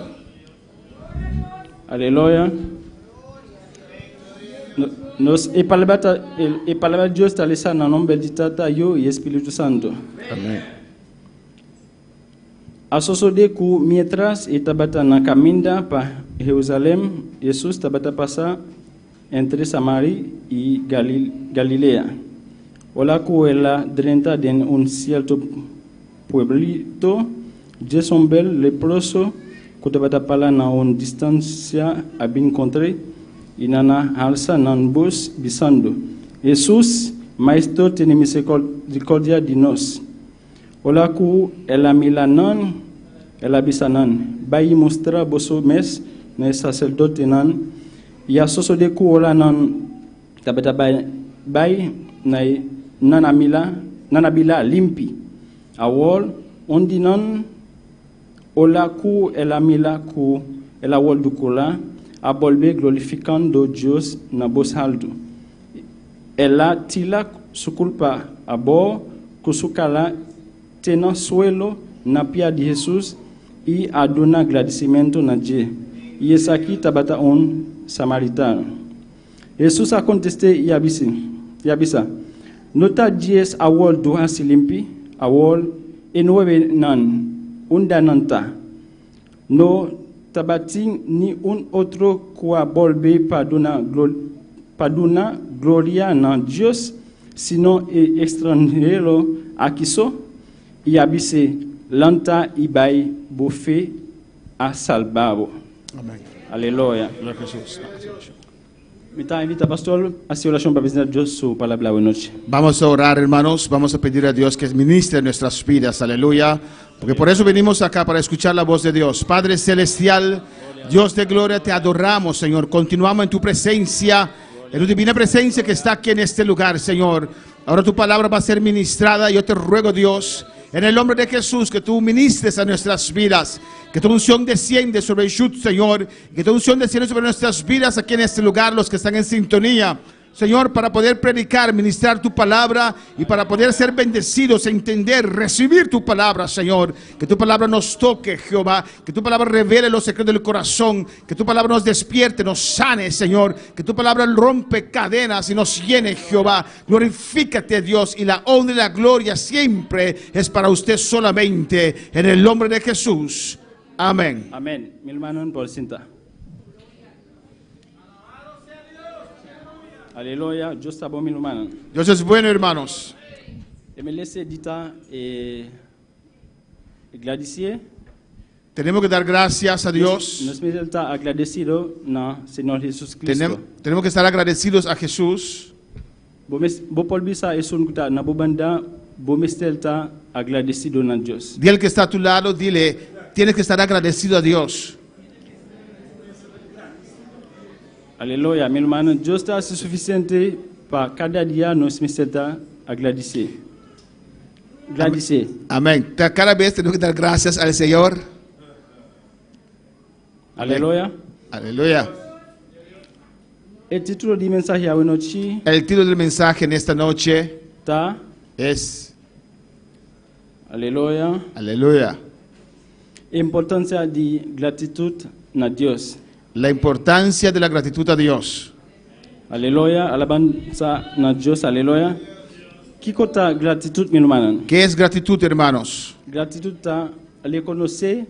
Speaker 3: Aleluya. El palabra de Dios está lista en el nombre de Tata, yo y Espíritu Santo.
Speaker 6: Amén.
Speaker 3: Asosode ku mientras estaba na caminda para Jerusalén, Jesús estaba pasar entre Samaria y Galilea. Hola ku ela drenta en un cierto pueblito, Jezombe leproso, que estaba pala na una distancia a bien encontré, y nana alza nan bus bisando. Jesús, maestro, tiene misericordia de nos. Hola ku ela milanan, ela bisanan, bayi mostra boso mes, na sacerdote nan, y asoso de ku hola nan, tabata bay na nanabila limpi. Awol, ondi nan, hola ku ela mila ku ela wol du kula, a volver glorificando Dios na bos haldo. Ela tila su culpa a bo kusukala tena suelo na pia de Jesus e aduna agradecimento na Dieu. E esse aqui tabata samaritano. Jesus a contesté e abisa. Nota dies awol do hasilimpi awol enwebe nan undananta. No tabatin ni otro qua volve paduna gloria na Dios sino extranjero aquí y habise lanta y bay bufe a salvabo.
Speaker 6: Amén.
Speaker 3: Aleluya.
Speaker 6: Gloria a Jesús.
Speaker 3: Me invita pastor a hacer oración para visitar Dios su palabra buena noche.
Speaker 6: Vamos a orar, hermanos. Vamos a pedir a Dios que ministre nuestras vidas. Aleluya. Porque por eso venimos acá, para escuchar la voz de Dios. Padre celestial, Dios de gloria, te adoramos, Señor. Continuamos en tu presencia, en tu divina presencia que está aquí en este lugar, Señor. Ahora tu palabra va a ser ministrada. Yo te ruego, Dios, en el nombre de Jesús, que tú ministres a nuestras vidas. Que tu unción desciende sobre Yud, Señor. Que tu unción desciende sobre nuestras vidas aquí en este lugar, los que están en sintonía. Señor, para poder predicar, ministrar tu palabra y para poder ser bendecidos, entender, recibir tu palabra, Señor. Que tu palabra nos toque, Jehová. Que tu palabra revele los secretos del corazón. Que tu palabra nos despierte, nos sane, Señor. Que tu palabra rompe cadenas y nos llene, Jehová. Glorifícate, Dios, y la honra y la gloria siempre es para usted solamente. En el nombre de Jesús. Amén.
Speaker 3: Amén. Mi hermano por cinta. Aleluya. Dios está bon, mi hermano.
Speaker 6: Dios es bueno, hermanos.
Speaker 3: Me laisse dita agradecido.
Speaker 6: Tenemos que dar gracias a Dios.
Speaker 3: Nos me está agradecido no Señor Jesús Cristo.
Speaker 6: Tenemos que estar agradecidos a Jesús.
Speaker 3: Bo Paul bisa esun kuta na bobanda bo mestelta agradecido na Dios.
Speaker 6: Dile al que está a tu lado, dile, tienes que estar agradecido a Dios.
Speaker 3: Aleluya, mi hermano, Dios está suficiente para cada día nos mestelta agradecer. Agradecer.
Speaker 6: Amén. Cada vez tenemos que dar gracias al Señor.
Speaker 3: Aleluya.
Speaker 6: Aleluya.
Speaker 3: El título del mensaje a noche
Speaker 6: El título del mensaje en esta noche
Speaker 3: está
Speaker 6: es
Speaker 3: Aleluya.
Speaker 6: Aleluya.
Speaker 3: Importancia de gratitud a Dios.
Speaker 6: La importancia de la gratitud a Dios.
Speaker 3: Aleluya. Alabanza a Dios. Aleluya. ¿Qué cosa gratitud, mi hermano?
Speaker 6: ¿Qué es gratitud, hermanos?
Speaker 3: Gratitud está reconocer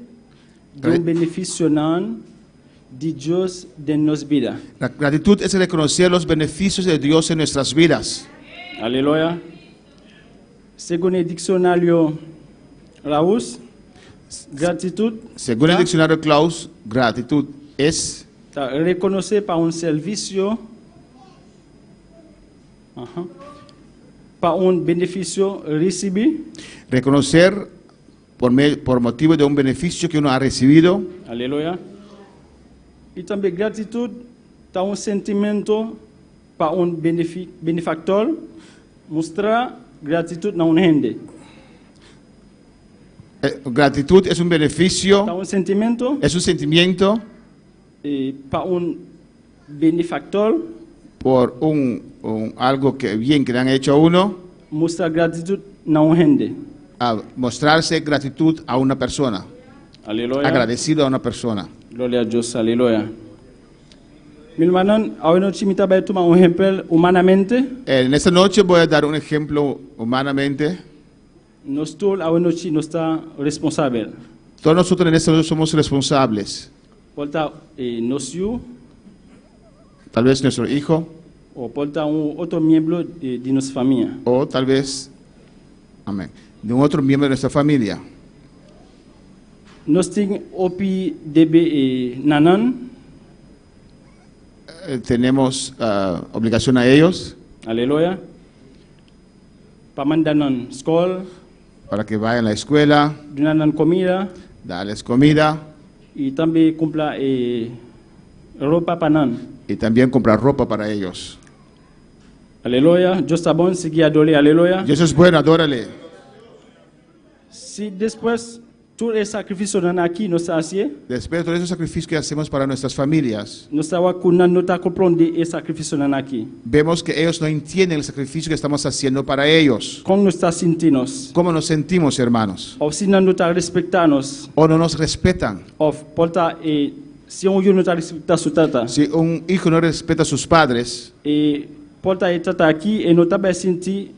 Speaker 3: un beneficio de Dios de nuestra vida.
Speaker 6: La gratitud es reconocer los beneficios de Dios en nuestras vidas.
Speaker 3: Aleluya. Según el diccionario Laus, gratitud
Speaker 6: Según el diccionario Klaus, gratitud es
Speaker 3: reconocer para un servicio, para un beneficio recibido.
Speaker 6: reconocer por motivo de un beneficio que uno ha recibido.
Speaker 3: Aleluya. Y también gratitud está un sentimiento para un benefactor, mostrar gratitud a un gente.
Speaker 6: Gratitud es un beneficio,
Speaker 3: Está un sentimiento
Speaker 6: es un sentimiento
Speaker 3: para un benefactor,
Speaker 6: por algo que bien que le han hecho a uno,
Speaker 3: mostrar gratitud a un gente.
Speaker 6: a mostrarse gratitud a una persona,
Speaker 3: Aleluya.
Speaker 6: agradecido a una persona.
Speaker 3: Gloria a Dios, aleluya. Mi hermano, ahora noche me voy a tomar un ejemplo humanamente.
Speaker 6: En esta noche voy a dar un ejemplo humanamente.
Speaker 3: Nosotros ahora noche no está responsable.
Speaker 6: Todos nosotros en esta noche somos responsables.
Speaker 3: Porta nosotros
Speaker 6: Tal vez nuestro hijo
Speaker 3: o porta un otro miembro de nuestra familia.
Speaker 6: o tal vez, amén, de un otro miembro de nuestra familia.
Speaker 3: Nos ting opi debe nanan.
Speaker 6: Tenemos obligación a ellos
Speaker 3: Aleluya. Pamandanan school,
Speaker 6: para que vayan a la escuela,
Speaker 3: dunanan comida
Speaker 6: darles comida
Speaker 3: y también cumpla ropa panan.
Speaker 6: y también comprar ropa para ellos.
Speaker 3: Aleluya. Dios está bon, sigue adore, aleluya.
Speaker 6: Dios es bueno, adórale.
Speaker 3: Si después todo el sacrificio de aquí no se hace,
Speaker 6: Después de todos esos sacrificios que hacemos para nuestras familias,
Speaker 3: no está vacunando, no está comprende el sacrificio de aquí.
Speaker 6: vemos que ellos no entienden el sacrificio que estamos haciendo para ellos.
Speaker 3: ¿Cómo no está sintiendo?
Speaker 6: ¿Cómo nos sentimos, hermanos?
Speaker 3: O si no está respetando,
Speaker 6: ¿O no nos respetan?
Speaker 3: o porta si un hijo no está respetando su tata,
Speaker 6: Si un hijo no respeta a sus padres,
Speaker 3: porta el tata aquí y no está bien sentir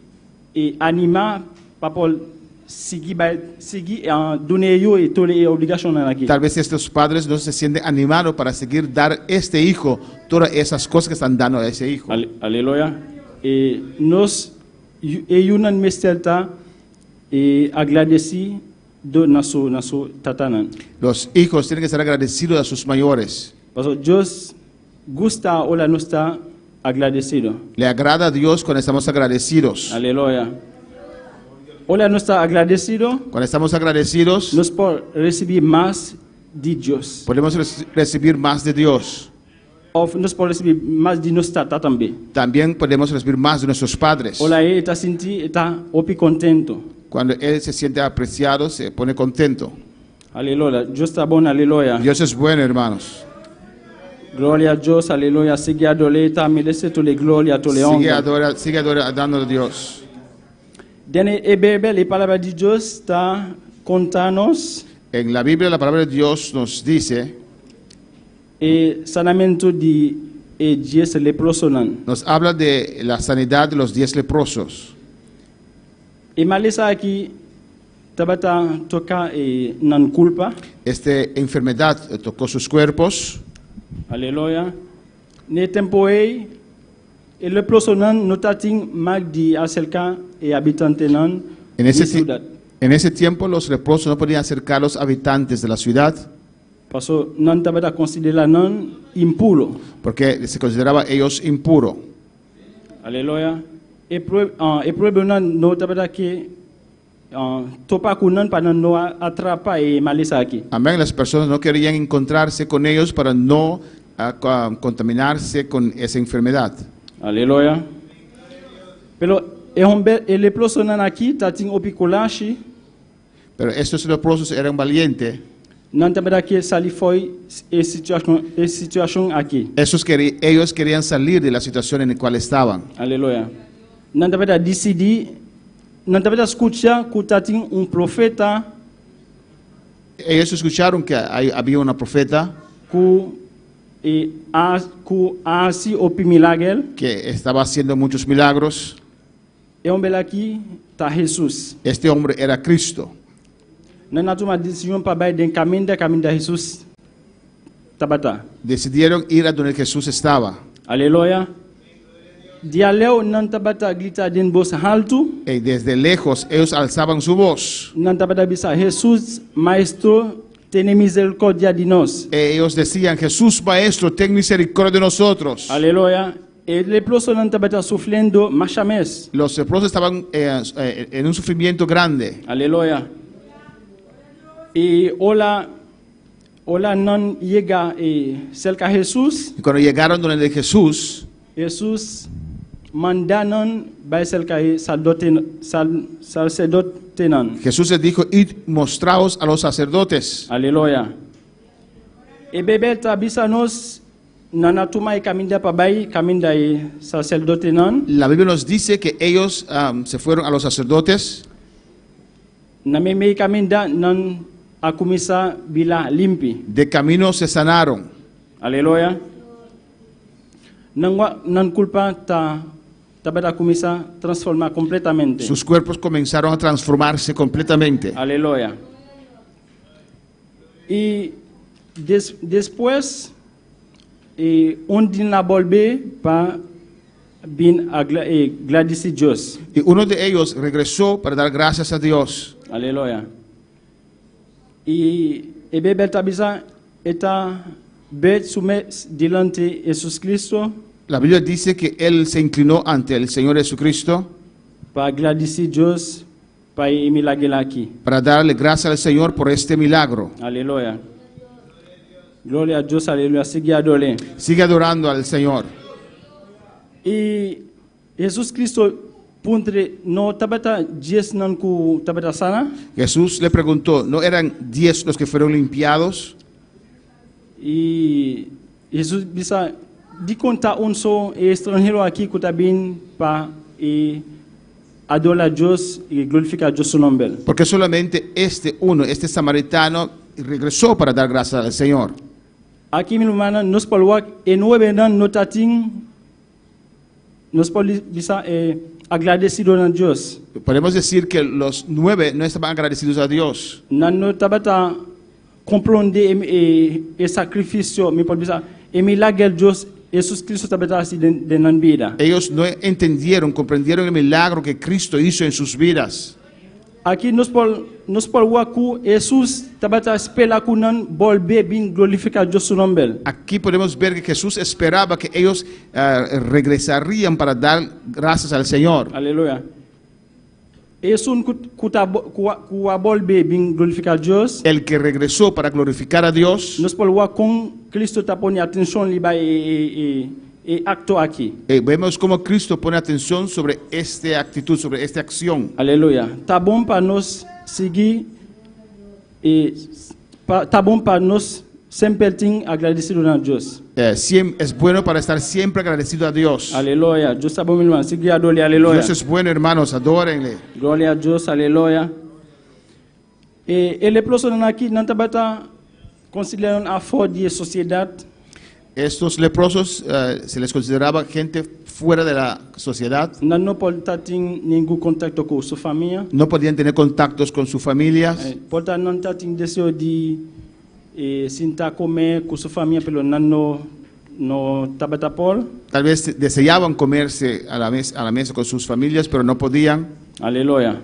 Speaker 3: anima para seguir donner yo y todas las obligaciones aquí.
Speaker 6: tal vez estos padres no se sienten animados para seguir dar a este hijo todas esas cosas que están dando a ese hijo.
Speaker 3: Aleluya. Nos yunan mestelta agradeci do nasu tatanan.
Speaker 6: Los hijos tienen que ser agradecidos a sus mayores.
Speaker 3: Parce que Dios gusta ola nos está agradecido.
Speaker 6: Le agrada a Dios cuando estamos agradecidos.
Speaker 3: Aleluya. Ola nos está agradecido,
Speaker 6: Cuando estamos agradecidos,
Speaker 3: nos podemos recibir más de Dios.
Speaker 6: podemos recibir más de Dios.
Speaker 3: O nos podemos recibir más de nuestra tata también.
Speaker 6: También podemos recibir más de nuestros padres.
Speaker 3: Ola está senti está opi contento.
Speaker 6: Cuando él se siente apreciado, se pone contento.
Speaker 3: Aleluya. Dios está bueno, aleluya.
Speaker 6: Dios es bueno, hermanos.
Speaker 3: Gloria a Dios, aleluya. Sigue adoleta, merece toda la gloria, toda la honra.
Speaker 6: Sigue adorando a Dios.
Speaker 3: Dene Ebebe, la palabra de Dios está contanos
Speaker 6: En la Biblia, la palabra de Dios nos dice,
Speaker 3: sanamento de 10 leprosos.
Speaker 6: nos habla de la sanidad de los 10 leprosos.
Speaker 3: E malesa aquí tabata toca nan culpa.
Speaker 6: Esta enfermedad tocó sus cuerpos.
Speaker 3: Aleluya. Ne tempo el leproso nan notating mag di acerca habitante nan
Speaker 6: En
Speaker 3: de
Speaker 6: ese,
Speaker 3: ciudad.
Speaker 6: en ese tiempo los leprosos no podían acercar a los habitantes de la ciudad
Speaker 3: Paso nan tabata considera nan impuro.
Speaker 6: porque se consideraba ellos impuros.
Speaker 3: Aleluya. E prueba nan no tabata que topa kunan pa nan no atrapa malesa aquí.
Speaker 6: Amén. Las personas no querían encontrarse con ellos para no contaminarse con esa enfermedad.
Speaker 3: Aleluya. Pero el leproso nan aquí tating opicolashi
Speaker 6: Pero estos leprosos eran valientes.
Speaker 3: nan tabata que sali foi situación aquí.
Speaker 6: Ellos querían salir de la situación en la cual estaban.
Speaker 3: Aleluya. Nan tabata decidi, nan tabata escucha que tating profeta
Speaker 6: Ellos escucharon que había una profeta
Speaker 3: que así opi milagre.
Speaker 6: que estaba haciendo muchos milagros.
Speaker 3: E aqui está Jesus.
Speaker 6: Este hombre era Cristo.
Speaker 3: Nós não tomamos decisão para baixo do caminho de Jesus. Tabata.
Speaker 6: Decidieron ir a donde Jesús estaba.
Speaker 3: Aleluia. Dialeu não tabata grita den voz alto.
Speaker 6: Y desde lejos ellos alzaban su voz.
Speaker 3: Não tabata bisa Jesus, maestro, tem misericórdia de nós.
Speaker 6: Ellos decían, Jesús Maestro, ten misericordia de nosotros.
Speaker 3: Aleluia. El leproso não estava sofrendo machames.
Speaker 6: Los leprosos estaban en un sufrimiento grande.
Speaker 3: Aleluia. E hola não chega cerca de Jesus.
Speaker 6: Y cuando llegaron donde Jesús,
Speaker 3: Jesus mandanon vai cerca de sacerdote nan.
Speaker 6: Jesús les dijo, id mostraos a los sacerdotes.
Speaker 3: Aleluia. E bebel tabisa nos nanatuma e caminda pa bai caminda e sacerdote nan.
Speaker 6: La Biblia nos dice que ellos se fueron a los sacerdotes.
Speaker 3: Na me caminda nan akumisa bila limpi.
Speaker 6: De camino se sanaron.
Speaker 3: Aleluia. Nan culpa tabata kumisa transforma completamente.
Speaker 6: Sus cuerpos comenzaron a transformarse completamente.
Speaker 3: Aleluia. E después onde na volve para bin agradecer Dios.
Speaker 6: Y uno de ellos regresó para dar gracias a Dios.
Speaker 3: Aleluia. E bebel tabisa eta bet sumet delante Jesus Cristo
Speaker 6: La Biblia dice que él se inclinó ante el Señor Jesucristo
Speaker 3: para agradecer Dios para el milagre aquí.
Speaker 6: para darle gracias al Señor por este milagro.
Speaker 3: Aleluia. Gloria a Dios, aleluia. Sigue adorando.
Speaker 6: Sigue adorando al Señor.
Speaker 3: E Jesus Cristo puntre no tabata 10 nan ku tabata sana.
Speaker 6: Jesús le preguntó, ¿no eran 10 los que fueron limpiados?
Speaker 3: E Jesus bisa di conta so extranjero aqui que tá bem para adorar a Deus e glorificar a Deus su nombre.
Speaker 6: Porque solamente este samaritano, regresó para dar gracias al Señor.
Speaker 3: Aqui, meu irmão, nós podemos nueve nan notating, nós podemos agradecido a Deus.
Speaker 6: Podemos decir que los 9 no estaban agradecidos a Dios.
Speaker 3: Nan tabata compreender e sacrifício, me pode dizer, e milagre Deus Jesus Cristo tabata así de nan vida.
Speaker 6: Ellos no entendieron, comprendieron el milagro que Cristo hizo en sus vidas.
Speaker 3: Aqui nos pol waku Jesus tabata espela kunan bolbe bin glorificar Dios su nombre.
Speaker 6: Aquí podemos ver que Jesús esperaba que ellos regresarían para dar gracias al Señor.
Speaker 3: Aleluya. Jesus kuta bolbe bin glorificar Dios.
Speaker 6: El que regresó para glorificar a Dios.
Speaker 3: Nos pol wakon Cristo taponi atención liba e acto aquí.
Speaker 6: Vemos cómo Cristo pone atención sobre esta actitud, sobre esta acción.
Speaker 3: Aleluya. Tá bom para nos seguir tá bom para nos sempre ter agradecido a Deus.
Speaker 6: Es bueno para estar siempre agradecido a Dios.
Speaker 3: Aleluya. Dios está bom, irmão. Seguir adore, aleluya.
Speaker 6: Dios es bueno, hermanos, adórenle.
Speaker 3: Glória a Deus, aleluya. Ele pessoas aqui não tabata consideram a fora de sociedade.
Speaker 6: Estos leprosos se les consideraba gente fuera de la sociedad.
Speaker 3: Não pode ter nenhum contato com sua família.
Speaker 6: No podían tener contactos con sus familias.
Speaker 3: Pode não ter desejo de sentar comer com sua família pelo não tabata por.
Speaker 6: Tal vez deseaban comerse a la mesa con sus familias, pero no podían.
Speaker 3: Aleluya.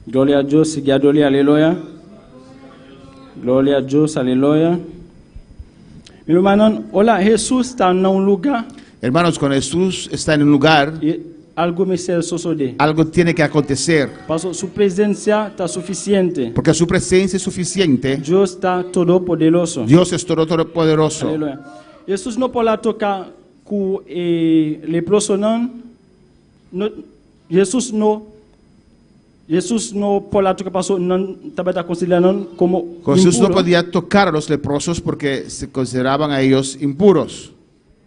Speaker 3: Gloria a Dios, sigue adore, aleluya. Gloria a Dios, aleluya. Mi hermano, hola, Jesús está en un lugar.
Speaker 6: Hermanos, cuando Jesús está en un lugar,
Speaker 3: algo me sucede.
Speaker 6: Algo tiene que acontecer.
Speaker 3: Su presencia está suficiente.
Speaker 6: Porque su presencia es suficiente.
Speaker 3: Dios está todopoderoso.
Speaker 6: Dios es todopoderoso.
Speaker 3: Aleluya. Jesús no puede tocar con leproso, no. Jesús no puede tocar paso, no estaba considerando como
Speaker 6: Jesús
Speaker 3: impuro.
Speaker 6: no podía tocar a los leprosos porque se consideraban a ellos impuros.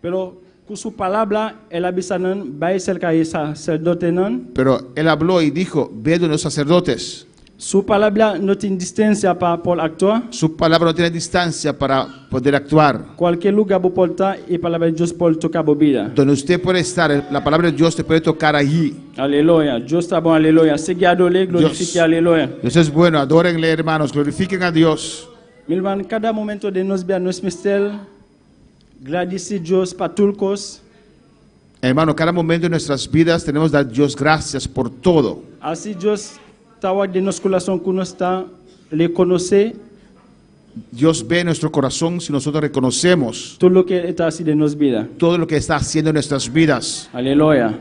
Speaker 3: Pero con su palabra, él avisaron, va a ser que sacerdote, no.
Speaker 6: Pero él habló y dijo, ve de los sacerdotes.
Speaker 3: Su palabra no tiene distancia para actuar.
Speaker 6: Su palabra no tiene distancia para poder actuar.
Speaker 3: Cualquier lugar puede portar y palabra de Dios puede tocar tu vida.
Speaker 6: Donde usted puede estar, la palabra de Dios te puede tocar allí.
Speaker 3: Aleluya. Dios está bueno, aleluya. Sigue adorando, glorifique, aleluya.
Speaker 6: Dios es bueno, adórenle, hermanos, glorifiquen a Dios.
Speaker 3: Mi hermano, cada momento de nos ver nuestro misterio, agradecer a Dios para todas las cosas.
Speaker 6: Hermano, cada momento de nuestras vidas tenemos que dar a Dios gracias por todo.
Speaker 3: Así Dios está de nuestro corazón que nos está le conoce.
Speaker 6: Dios ve nuestro corazón si nosotros reconocemos
Speaker 3: todo lo que está haciendo en nuestras vidas.
Speaker 6: Todo lo que está haciendo en nuestras vidas.
Speaker 3: Aleluya.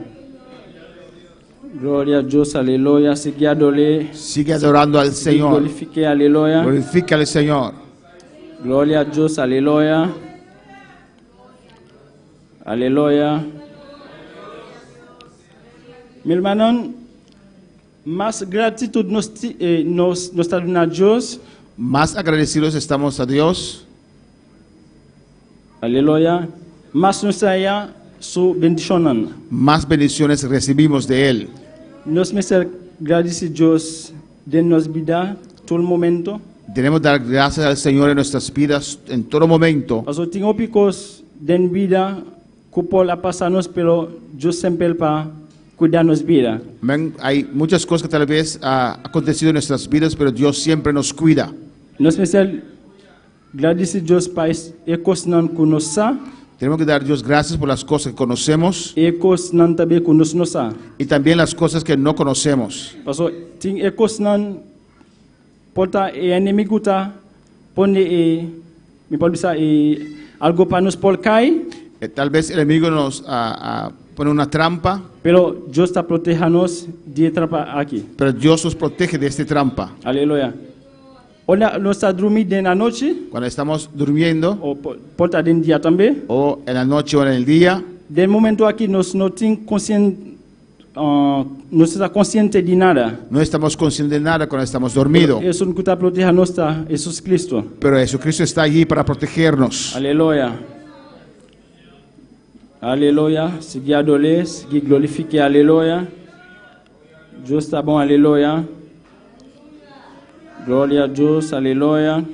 Speaker 3: Gloria a Dios, aleluya. Sigue
Speaker 6: adorando al Señor.
Speaker 3: Glorifique, aleluya.
Speaker 6: Glorifica al Señor.
Speaker 3: Gloria a Dios, aleluya. Aleluya. Mi hermano, más gratitud nos está dando a Dios.
Speaker 6: Más agradecidos estamos a Dios.
Speaker 3: Aleluya. Más nos trae su bendición.
Speaker 6: Más bendiciones recibimos de Él.
Speaker 3: Nos me ser agradecidos Dios de nuestra vida todo el momento.
Speaker 6: Debemos dar gracias al Señor en nuestras vidas en todo momento.
Speaker 3: Porque tengo picos de vida que por la pasarnos, pero Dios siempre para cuidarnos vida.
Speaker 6: Hay muchas cosas que tal vez ha acontecido en nuestras vidas, pero Dios siempre nos cuida.
Speaker 3: Nos me ser agradecidos Dios para ecos non conocer.
Speaker 6: Tenemos que dar a Dios gracias por las cosas que conocemos
Speaker 3: Ecos non también conocer.
Speaker 6: y también las cosas que no conocemos.
Speaker 3: Porque ting ecos non porta enemigo ta pone me pode dizer algo para nos por cair.
Speaker 6: Tal vez el enemigo nos pone una trampa,
Speaker 3: Pero Dios está protegiéndonos de trampa aquí.
Speaker 6: pero Dios nos protege de esta trampa.
Speaker 3: Aleluya. Hola, no está durmiendo en la noche
Speaker 6: Cuando estamos durmiendo,
Speaker 3: o porta en día también.
Speaker 6: o en la noche o en el día,
Speaker 3: De momento aquí nos no está consciente de nada.
Speaker 6: no estamos conscientes de nada cuando estamos dormidos.
Speaker 3: Eso no está protegiéndonos está Jesús Cristo.
Speaker 6: Pero Jesucristo está allí para protegernos.
Speaker 3: Aleluya. Aleluya. Sigue adorando, sigue glorifique, aleluya. Dios está bon, aleluya. Gloria a Dios, aleluya.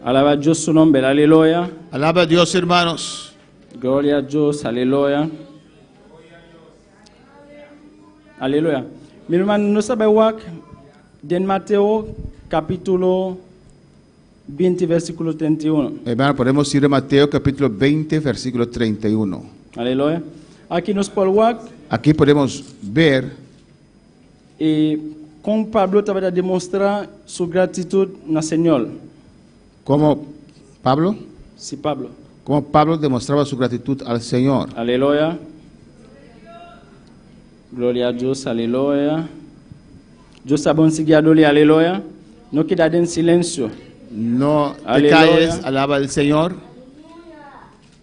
Speaker 3: Alaba a Dios su nombre, aleluya.
Speaker 6: Alaba a Dios, hermanos.
Speaker 3: Gloria a Dios, aleluya. Aleluya. Mi hermano, no sabe de Mateo capítulo 20, versículo 31.
Speaker 6: Hermano, podemos ir a Mateo capítulo 20, versículo 31.
Speaker 3: Aleluya. Aquí nos Paul
Speaker 6: Aquí podemos ver
Speaker 3: como Pablo estaba a demostrar su gratitud al Señor.
Speaker 6: cómo Pablo,
Speaker 3: Sí, Pablo.
Speaker 6: cómo Pablo demostraba su gratitud al Señor.
Speaker 3: Aleluya. Gloria a Dios, aleluya. Dios está bon seguir adorarle, aleluya. No quedar en silencio.
Speaker 6: No te
Speaker 3: Aleluya.
Speaker 6: calles, alaba al Señor.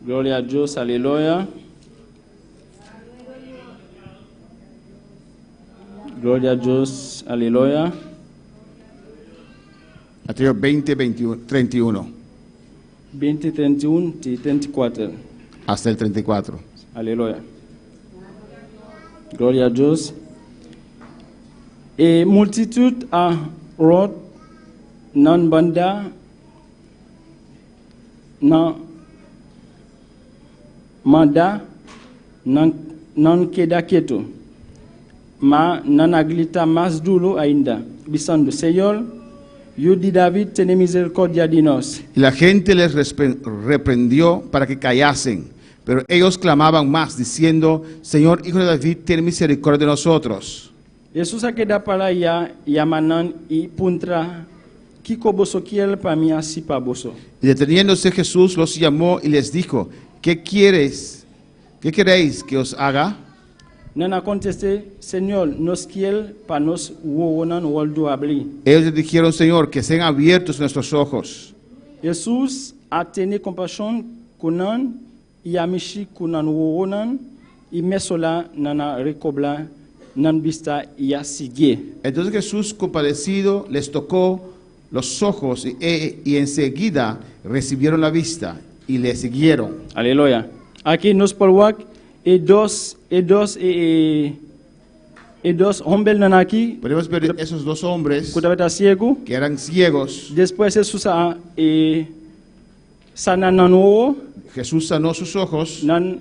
Speaker 3: Gloria a Dios, aleluya. Gloria a Dios, aleluya.
Speaker 6: Mateo 20, 21, 31
Speaker 3: 20, 31 y 34.
Speaker 6: hasta el 34.
Speaker 3: Aleluya. Gloria a Dios. E multitud a rot nan banda nan manda nan keda keto ma nan aglita mas duro ainda bisando Señor yo di David tiene misericordia de nos.
Speaker 6: Y la gente les reprendió para que callasen, pero ellos clamaban más, diciendo, Señor, Hijo de David, ten misericordia de nosotros.
Speaker 3: Jesús a queda para ya yamanan y puntra kiko boso kiel pa mi así pa boso.
Speaker 6: Y deteniéndose Jesús los llamó y les dijo, ¿qué queréis que os haga?
Speaker 3: Nana contesté, Señor, nos kiel pa nos wowonan woldo abli.
Speaker 6: Ellos le dijeron, Señor, que sean abiertos nuestros ojos.
Speaker 3: Jesús a tenido compasión kunan y amishi kunan wowonan y mesola nana recobla nan vista y a sigue.
Speaker 6: Entonces Jesús, compadecido, les tocó los ojos y enseguida recibieron la vista y le siguieron.
Speaker 3: Aleluya. Aquí nos polwak y dos hombres nan aquí
Speaker 6: Podemos ver esos dos hombres
Speaker 3: kutaveta ciego.
Speaker 6: que eran ciegos.
Speaker 3: Después Jesús a sana nan wo
Speaker 6: Jesús sanó sus ojos.
Speaker 3: nan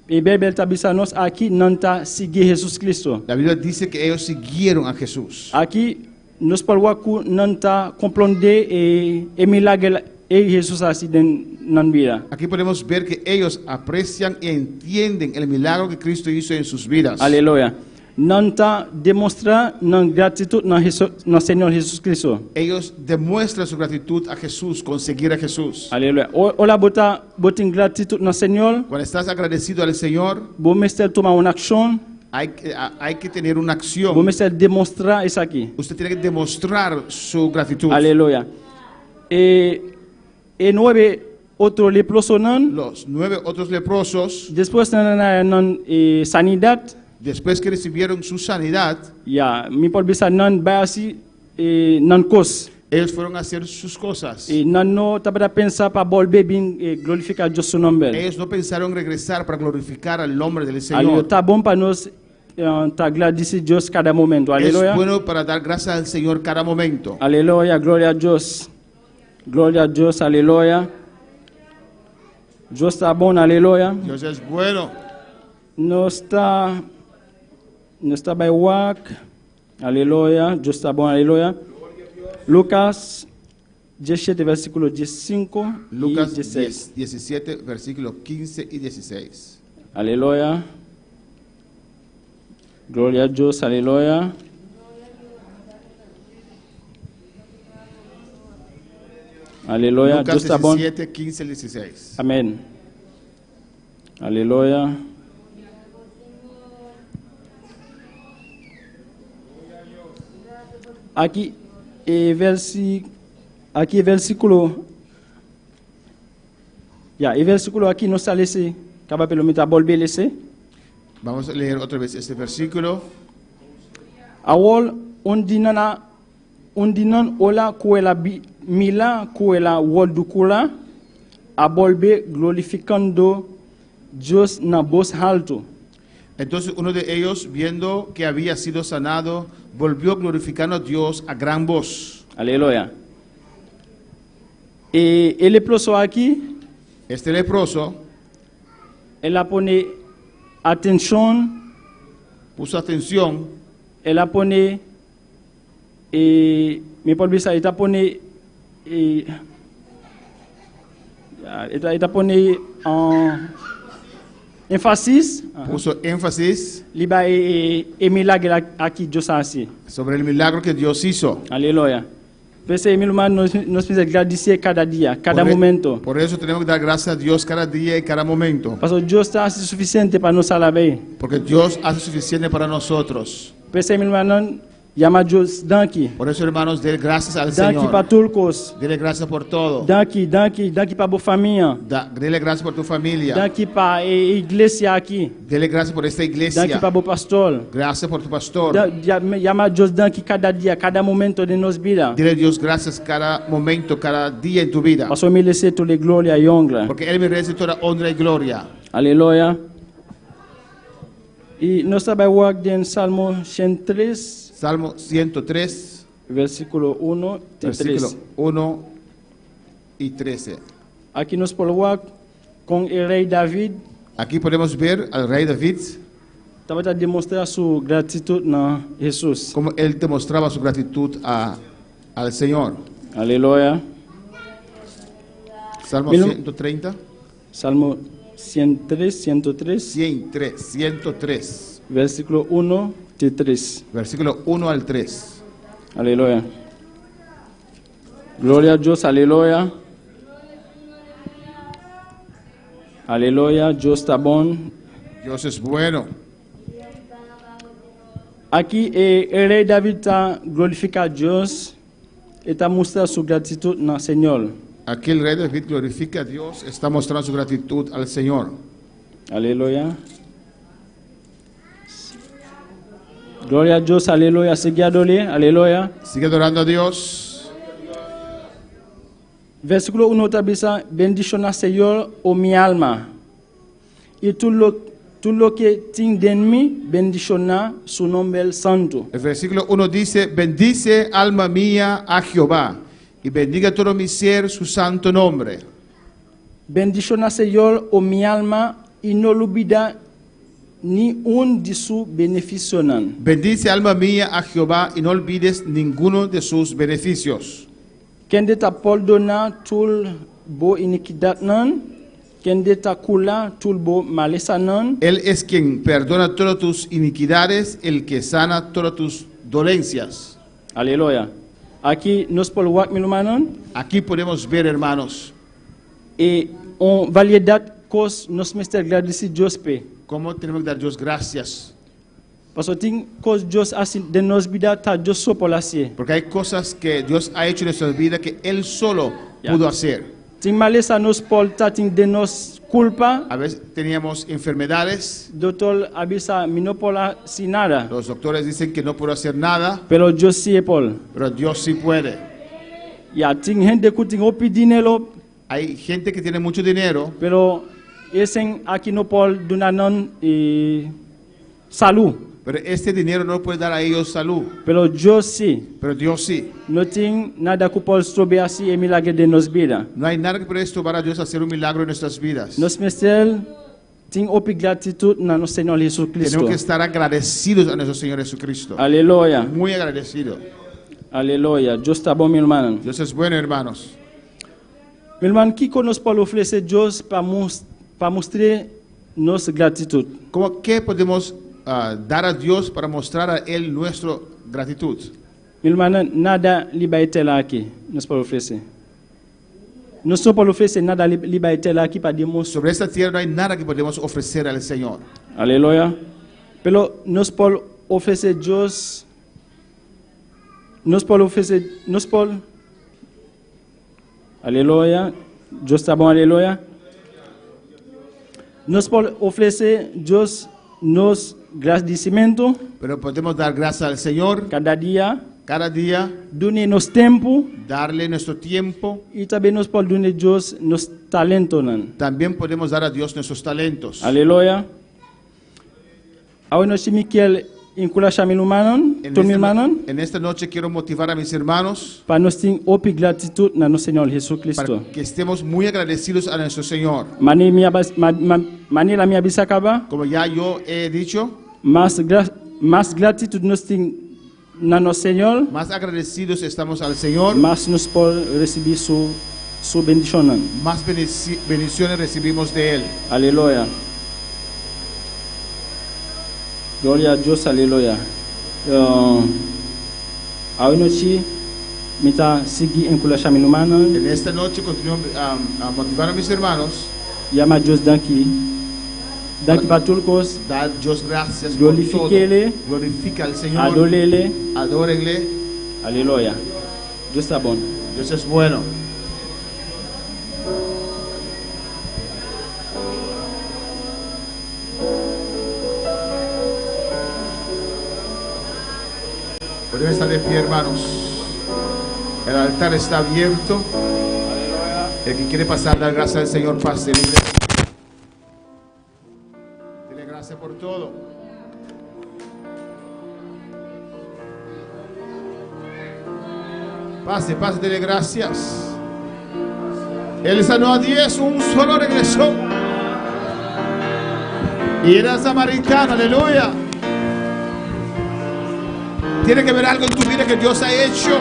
Speaker 3: Bibel tabisanos aquí nanta sigue Jesús Cristo.
Speaker 6: La Biblia dice que ellos siguieron a Jesús.
Speaker 3: Aquí nos palwaku nanta comprende milagre Jesús así den nan vida.
Speaker 6: Aquí podemos ver que ellos aprecian y entienden el milagro que Cristo hizo en sus vidas.
Speaker 3: Aleluya. Nanta demostra nan gratitud na Señor Jesús Cristo.
Speaker 6: Ellos demuestran su gratitud a Jesús con seguir a Jesús.
Speaker 3: Aleluya. Ola botin gratitud na Señor.
Speaker 6: Cuando estás agradecido al Señor,
Speaker 3: Bo mestel toma una acción.
Speaker 6: hay que tener una
Speaker 3: Bo
Speaker 6: acción.
Speaker 3: mestel demostrar eso aquí.
Speaker 6: Usted tiene que demostrar su gratitud.
Speaker 3: Aleluya. 9 otros leprosos nan.
Speaker 6: Los 9 otros leprosos,
Speaker 3: Después nan sanidad.
Speaker 6: después que recibieron su sanidad,
Speaker 3: Ya, mi por bisa nan basi nan kos.
Speaker 6: ellos fueron a hacer sus cosas.
Speaker 3: Nan no tabada pensa pa volver bin glorificar Dios su nombre.
Speaker 6: Ellos no pensaron regresar para glorificar al nombre del
Speaker 3: Aleluya.
Speaker 6: Señor.
Speaker 3: Tá bom para nós tá agradecer Deus cada momento.
Speaker 6: Es
Speaker 3: Aleluya.
Speaker 6: bueno para dar gracias al Señor cada momento.
Speaker 3: Aleluya, gloria a Dios. Gloria a Dios, aleluya. Dios está bom, aleluya.
Speaker 6: Dios es bueno.
Speaker 3: No está by work. Aleluya. Dios está bom, aleluya. Lucas 17, versículo 15
Speaker 6: Lucas
Speaker 3: y 16.
Speaker 6: 17, versículos 15 y 16.
Speaker 3: Aleluya. Gloria a Dios, aleluya. Aleluya. Dios
Speaker 6: Lucas
Speaker 3: está bom.
Speaker 6: 17, 15 y 16.
Speaker 3: Amén. Aleluya. Aquí versículo. Ya, el versículo aquí no sale ese. Acaba pelo mita volver ese.
Speaker 6: Vamos a leer otra vez este versículo.
Speaker 3: Awol undinan ola kuela mila kuela woldukula a volver glorificando Dios na voz alto.
Speaker 6: Entonces uno de ellos, viendo que había sido sanado, volvió glorificando a Dios a gran voz.
Speaker 3: Aleluya. El leproso aquí,
Speaker 6: Este leproso
Speaker 3: él pone atención,
Speaker 6: puso atención,
Speaker 3: él pone, mi polvisa, él pone Ita pone énfasis
Speaker 6: Puso énfasis
Speaker 3: liba milagre aqui Dios hace.
Speaker 6: sobre el milagro que Dios hizo.
Speaker 3: Aleluya. Pues mi hermano nos pide agradecer cada día, cada
Speaker 6: Por e-
Speaker 3: momento.
Speaker 6: Por eso tenemos que dar gracias a Dios cada día y cada momento.
Speaker 3: Porque Dios está hace suficiente para nos alabar.
Speaker 6: Porque Dios hace suficiente para nosotros.
Speaker 3: Pues mi hermano llama Dios danki.
Speaker 6: Por eso, hermanos, den gracias al
Speaker 3: Danki para
Speaker 6: Señor.
Speaker 3: todos.
Speaker 6: Dile gracias por todo.
Speaker 3: Danki para boa família.
Speaker 6: Dile gracias por tu familia.
Speaker 3: Danki para a igreja aqui.
Speaker 6: Dile gracias por esta
Speaker 3: Danki
Speaker 6: iglesia.
Speaker 3: para o pastor.
Speaker 6: Gracias por tu pastor.
Speaker 3: Llama Deus danki cada dia, cada momento de nos vida.
Speaker 6: Dile a Dios gracias cada momento, cada día en tu vida.
Speaker 3: Pastor me laisse toda a glória e honra.
Speaker 6: Porque Él merece toda honra y gloria.
Speaker 3: Aleluia. E nós trabalhamos em Salmo 103,
Speaker 6: Salmo 103,
Speaker 3: versículo 1 e
Speaker 6: versículo
Speaker 3: 3.
Speaker 6: 1 y 13.
Speaker 3: Aqui nós falamos com o rei David.
Speaker 6: Aquí podemos ver al rey David,
Speaker 3: Estava a demonstrar sua gratidão na Jesus.
Speaker 6: cómo él demostraba su gratitud al Señor.
Speaker 3: Aleluia.
Speaker 6: Salmo
Speaker 3: Mira-
Speaker 6: 130,
Speaker 3: Salmo 103,
Speaker 6: 103,
Speaker 3: versículo 1 e 3.
Speaker 6: versículo 1 al 3.
Speaker 3: Aleluia. Glória a Deus, aleluia. Aleluia, Deus está bom.
Speaker 6: Dios es bueno.
Speaker 3: Aqui o rei David está glorificando a Deus e está mostrando sua gratidão no Senhor.
Speaker 6: Aquí el rey David glorifica a Dios, está mostrando su gratitud al Señor.
Speaker 3: Aleluia. Glória a Deus, aleluia. Siga adorando, aleluia.
Speaker 6: Sigue adorando a Dios.
Speaker 3: Versículo 1 está dizendo: Bendiciona Senhor, o minha alma, e tudo lo que tem de mim, bendiciona su nombre santo.
Speaker 6: El versículo 1 dice, bendice alma mía a Jehová y bendiga todo mi ser su santo nombre.
Speaker 3: Bendiciona Senhor, o minha alma, e não olvida ni de sus beneficios.
Speaker 6: Bendice alma mía a Jehová y no olvides ninguno de sus beneficios.
Speaker 3: Quem de ta pardona tul bo iniquidad nan, quem de ta kula tul bo maleza nan,
Speaker 6: Él es quien perdona todas tus iniquidades, el que sana todas tus dolencias.
Speaker 3: aleluia. Aqui nós podemos ver, meu irmão,
Speaker 6: Aquí podemos ver, hermanos,
Speaker 3: e variedade de coisas nós temos que agradecer a Deus pe.
Speaker 6: cómo tenemos que dar a Dios gracias.
Speaker 3: Porque tem coisas Deus assim de nós vida tá Deus só por assim.
Speaker 6: Porque hay cosas que Dios ha hecho en nuestra vida que Él solo
Speaker 3: Ya.
Speaker 6: pudo hacer.
Speaker 3: Tem maleza nós por tá tem de nós culpa.
Speaker 6: A veces teníamos enfermedades,
Speaker 3: Doutor avisa mi no por sin nada.
Speaker 6: los doctores dicen que no puedo hacer nada,
Speaker 3: Pero Deus sí por.
Speaker 6: pero Dios sí puede.
Speaker 3: Ya tem gente que tem opi dinheiro,
Speaker 6: Hay gente que tiene mucho dinero,
Speaker 3: pero esse aqui no por donar non saúde.
Speaker 6: pero este dinero no puede dar a ellos salud,
Speaker 3: Pero Deus sí.
Speaker 6: pero Dios sí.
Speaker 3: Não tem nada que pode sobre assim e milagre de nos vida.
Speaker 6: No hay nada que pueda estorbar a Dios a hacer un milagro en nuestras vidas.
Speaker 3: Nós mestre tem opi gratitude na nosso Senhor Jesus Cristo.
Speaker 6: Tenemos que estar agradecidos a nuestro Señor Jesucristo.
Speaker 3: Aleluia.
Speaker 6: Muy agradecidos.
Speaker 3: Aleluia. Deus está bom, meu irmão.
Speaker 6: Dios es bueno, hermanos.
Speaker 3: Meu irmão, que nós podemos oferecer Deus para mostrar nossa gratitude?
Speaker 6: ¿Qué podemos dar a Dios para mostrar a Él nuestra gratitud?
Speaker 3: Meu irmão, nada liberté lá aqui. Nós podemos oferecer. Nós não podemos oferecer nada liberté lá aqui para demonstrar.
Speaker 6: Sobre esta tierra no hay nada que podemos ofrecer al Señor.
Speaker 3: Aleluia. Pero nós podemos oferecer Deus. Nós podemos oferecer. Nós podemos. Aleluia. Deus está bom, aleluia. Nós podemos oferecer Deus nos agradecimento
Speaker 6: Pero podemos dar gracias al Señor
Speaker 3: cada dia,
Speaker 6: cada día,
Speaker 3: dar nos tempo
Speaker 6: darle nuestro tiempo.
Speaker 3: e também nós podemos dar Deus nos talentos.
Speaker 6: También podemos dar a Dios nuestros talentos.
Speaker 3: Aleluia. Agora nós temos que encorajar meu irmão, todo meu irmão,
Speaker 6: En esta noche quiero motivar a mis hermanos
Speaker 3: para nós ter opi gratitude na nosso Senhor Jesus Cristo.
Speaker 6: para que estemos muy agradecidos a nuestro Señor.
Speaker 3: Maneira minha bisacaba,
Speaker 6: Como ya yo he dicho,
Speaker 3: mais gratitude nós temos na nosso Senhor,
Speaker 6: más agradecidos estamos al Señor,
Speaker 3: mas nós podemos receber sua su bendición.
Speaker 6: más bendiciones recibimos de Él.
Speaker 3: Aleluya. Gloria a Dios, aleluya. Hoy noche, mita sigi en kula shaminumana.
Speaker 6: En esta noche continúo a motivar a mis hermanos.
Speaker 3: Llama Dios danki. Danki patulkos.
Speaker 6: Dar Dios gracias por todo.
Speaker 3: Glorifiquele.
Speaker 6: Glorifica al Señor.
Speaker 3: Adolele.
Speaker 6: Adórenle.
Speaker 3: Aleluya. Dios está bueno.
Speaker 6: Dios es bueno. Pueden estar de pie, hermanos. El altar está abierto. El que quiere pasar, dar gracias al Señor, pase libre. Dile gracias por todo. Pase, pase, dile gracias. Él sanó a 10, un solo regresó. Y era samaritano, aleluya. Tiene que ver algo en tu vida que Dios ha hecho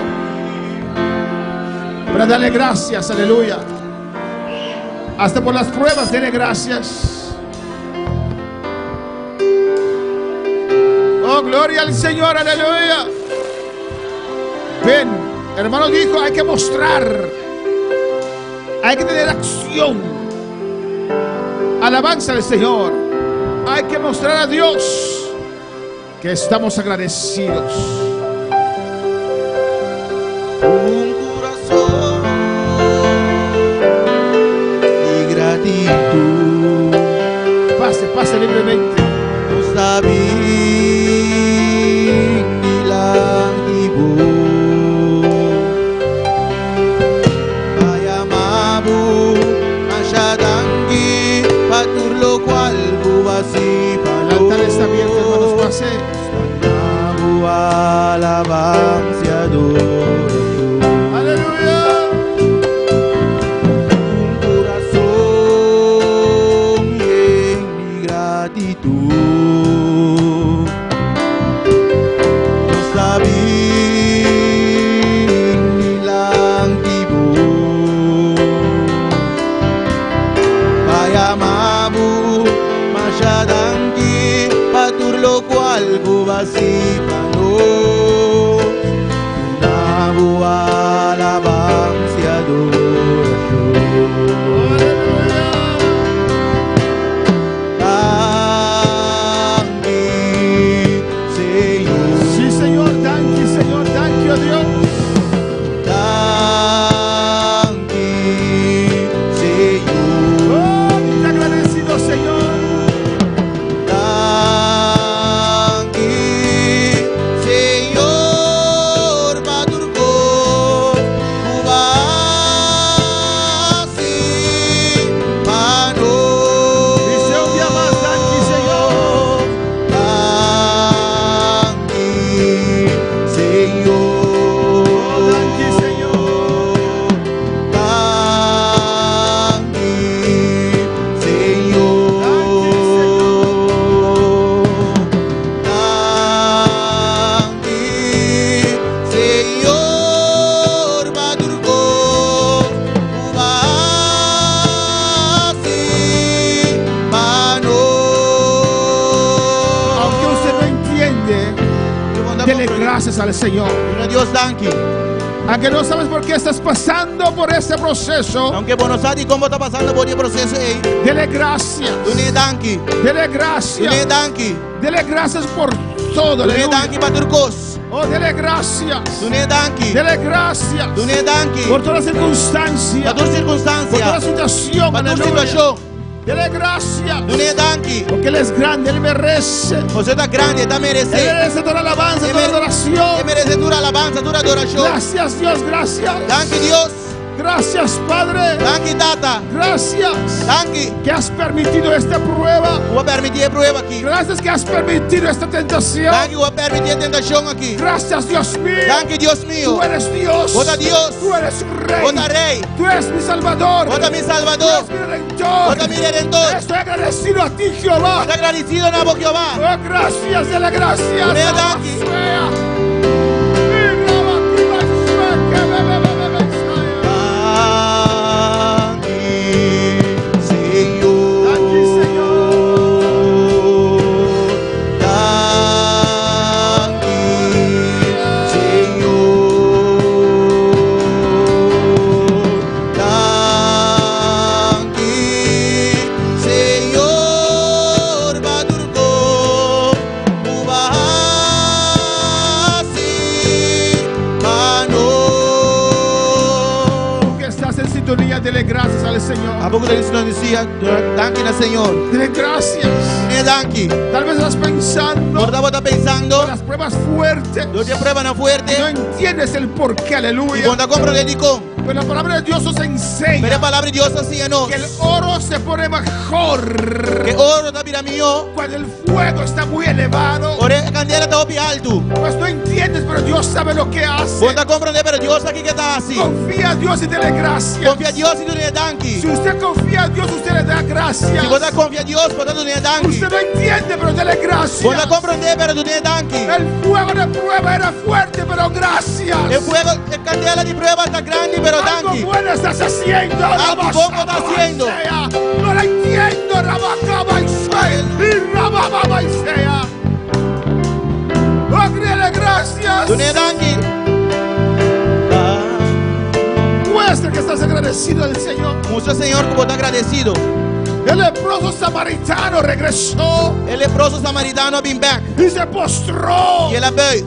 Speaker 6: para darle gracias, aleluya. Hasta por las pruebas, dele gracias. Oh, gloria al Señor, aleluya. Ven, hermano dijo, hay que mostrar, hay que tener acción. Alabanza al Señor. Hay que mostrar a Dios que estamos agradecidos.
Speaker 7: Un corazón de gratitud.
Speaker 6: Pase, pase libremente.
Speaker 7: No sabía ni la Vaya mabu, masyadangi, patur lo cual bubasi.
Speaker 6: El altar está abierto, hermanos, pase.
Speaker 7: Alabanza y adoración.
Speaker 6: Aleluya.
Speaker 7: Un corazón lleno de gratitud. No sabía ni la antiguo. Vaya mabu, masyadangi, patur lo cual bubasi. Alabanza y adoración. Thank you, Señor.
Speaker 6: Sí, Señor, thank you, Dios.
Speaker 7: Thank you, Señor.
Speaker 6: Oh, muy agradecido, Señor.
Speaker 7: Thank you, Señor. Madurgo, Cubasi, Mano.
Speaker 6: Dice un día más, thank you, Señor.
Speaker 7: Thank you, Señor.
Speaker 6: Oh, thank you, Señor.
Speaker 7: Thank you, Señor. Thank you, Señor. Madurgo, Cubasi, Mano.
Speaker 6: Aunque usted no entiende, dele gracias al Señor.
Speaker 7: Dios, thank you.
Speaker 6: Aunque no sabes por qué estás pasando por este proceso,
Speaker 7: Aunque vos no sabes cómo está pasando por el proceso,
Speaker 6: dele gracias.
Speaker 7: tú ne thank you.
Speaker 6: Dele
Speaker 7: Tú ne
Speaker 6: gracias.
Speaker 7: thank you.
Speaker 6: Dele gracias por todo.
Speaker 7: Tú ne
Speaker 6: Aleluya.
Speaker 7: thank you para turcos.
Speaker 6: Oh, dele gracias.
Speaker 7: Tú ne thank you.
Speaker 6: Dele gracias
Speaker 7: Tú ne thank you.
Speaker 6: por toda circunstancia,
Speaker 7: Para tu
Speaker 6: por toda
Speaker 7: circunstancia.
Speaker 6: situación.
Speaker 7: Para tu
Speaker 6: Aleluya.
Speaker 7: situación.
Speaker 6: Dele gracias
Speaker 7: Tú ne thank you.
Speaker 6: porque Él es grande, Él merece.
Speaker 7: José está grande, está
Speaker 6: Él
Speaker 7: merece.
Speaker 6: merece toda alabanza, toda
Speaker 7: Él
Speaker 6: adoración.
Speaker 7: merece dura alabanza, dura adoración.
Speaker 6: Gracias, Dios, gracias.
Speaker 7: Thank you, Dios.
Speaker 6: Gracias, Padre.
Speaker 7: Thank you, Tata.
Speaker 6: Gracias
Speaker 7: Thank you.
Speaker 6: que has permitido esta prueba.
Speaker 7: Voy a permitir prueba aquí.
Speaker 6: Gracias que has permitido esta tentación.
Speaker 7: Thank you, voy a permitir tentación aquí.
Speaker 6: Gracias, Dios mío.
Speaker 7: Thank you, Dios
Speaker 6: Tú
Speaker 7: mío.
Speaker 6: eres Dios.
Speaker 7: Vota Dios.
Speaker 6: Tú eres Rey.
Speaker 7: Vota Rey.
Speaker 6: Tú eres mi Salvador.
Speaker 7: Vota mi
Speaker 6: Tú
Speaker 7: Salvador.
Speaker 6: eres mi Redentor.
Speaker 7: Vota mi Redentor.
Speaker 6: Estoy agradecido a ti, Jehová.
Speaker 7: Está agradecido en Abo Jehová.
Speaker 6: Oh, gracias, dale gracias.
Speaker 7: Tú eres aquí.
Speaker 6: Señor.
Speaker 7: Abuko na siya, danki na Señor.
Speaker 6: Dile gracias.
Speaker 7: Dunia danki.
Speaker 6: Tal vez estás pensando
Speaker 7: Por dapat na pensando,
Speaker 6: las pruebas fuertes.
Speaker 7: do dia prueba na
Speaker 6: No
Speaker 7: fuerte,
Speaker 6: entiendes el por qué,
Speaker 7: y
Speaker 6: aleluya.
Speaker 7: cuando compro de dicón,
Speaker 6: Pero la palabra de Dios nos enseña
Speaker 7: pero la palabra de Dios así no,
Speaker 6: que el oro se pone mejor
Speaker 7: que oro da vida mío,
Speaker 6: cuando el fuego está muy elevado.
Speaker 7: ore candela está opi alto.
Speaker 6: Pues no entiendes, pero Dios sabe lo que hace.
Speaker 7: Cuando compro de pero Dios aquí que está así.
Speaker 6: Confía a Dios y dele gracias.
Speaker 7: Confía a Dios y dunia danki.
Speaker 6: Si usted confía a Dios, usted le da gracias.
Speaker 7: Si vos confía a Dios, por dunia danki.
Speaker 6: Usted no entiende, pero dele gracias.
Speaker 7: Cuando compro de pero dunia danki.
Speaker 6: El fuego de prueba era fuerte, pero gracias.
Speaker 7: El fuego, el candela de prueba está grande, pero
Speaker 6: Algo
Speaker 7: danki.
Speaker 6: bueno estás haciendo.
Speaker 7: Algo bueno estás haciendo.
Speaker 6: No la entiendo, Rabacaba y Sea. Y Rababa y Sea. Agríale gracias.
Speaker 7: Dunia danki.
Speaker 6: Muestra que estás agradecido al Señor.
Speaker 7: Mucho Señor como está agradecido.
Speaker 6: El leproso samaritano regresó
Speaker 7: El leproso samaritano been back.
Speaker 6: y se postró
Speaker 7: Y él abe.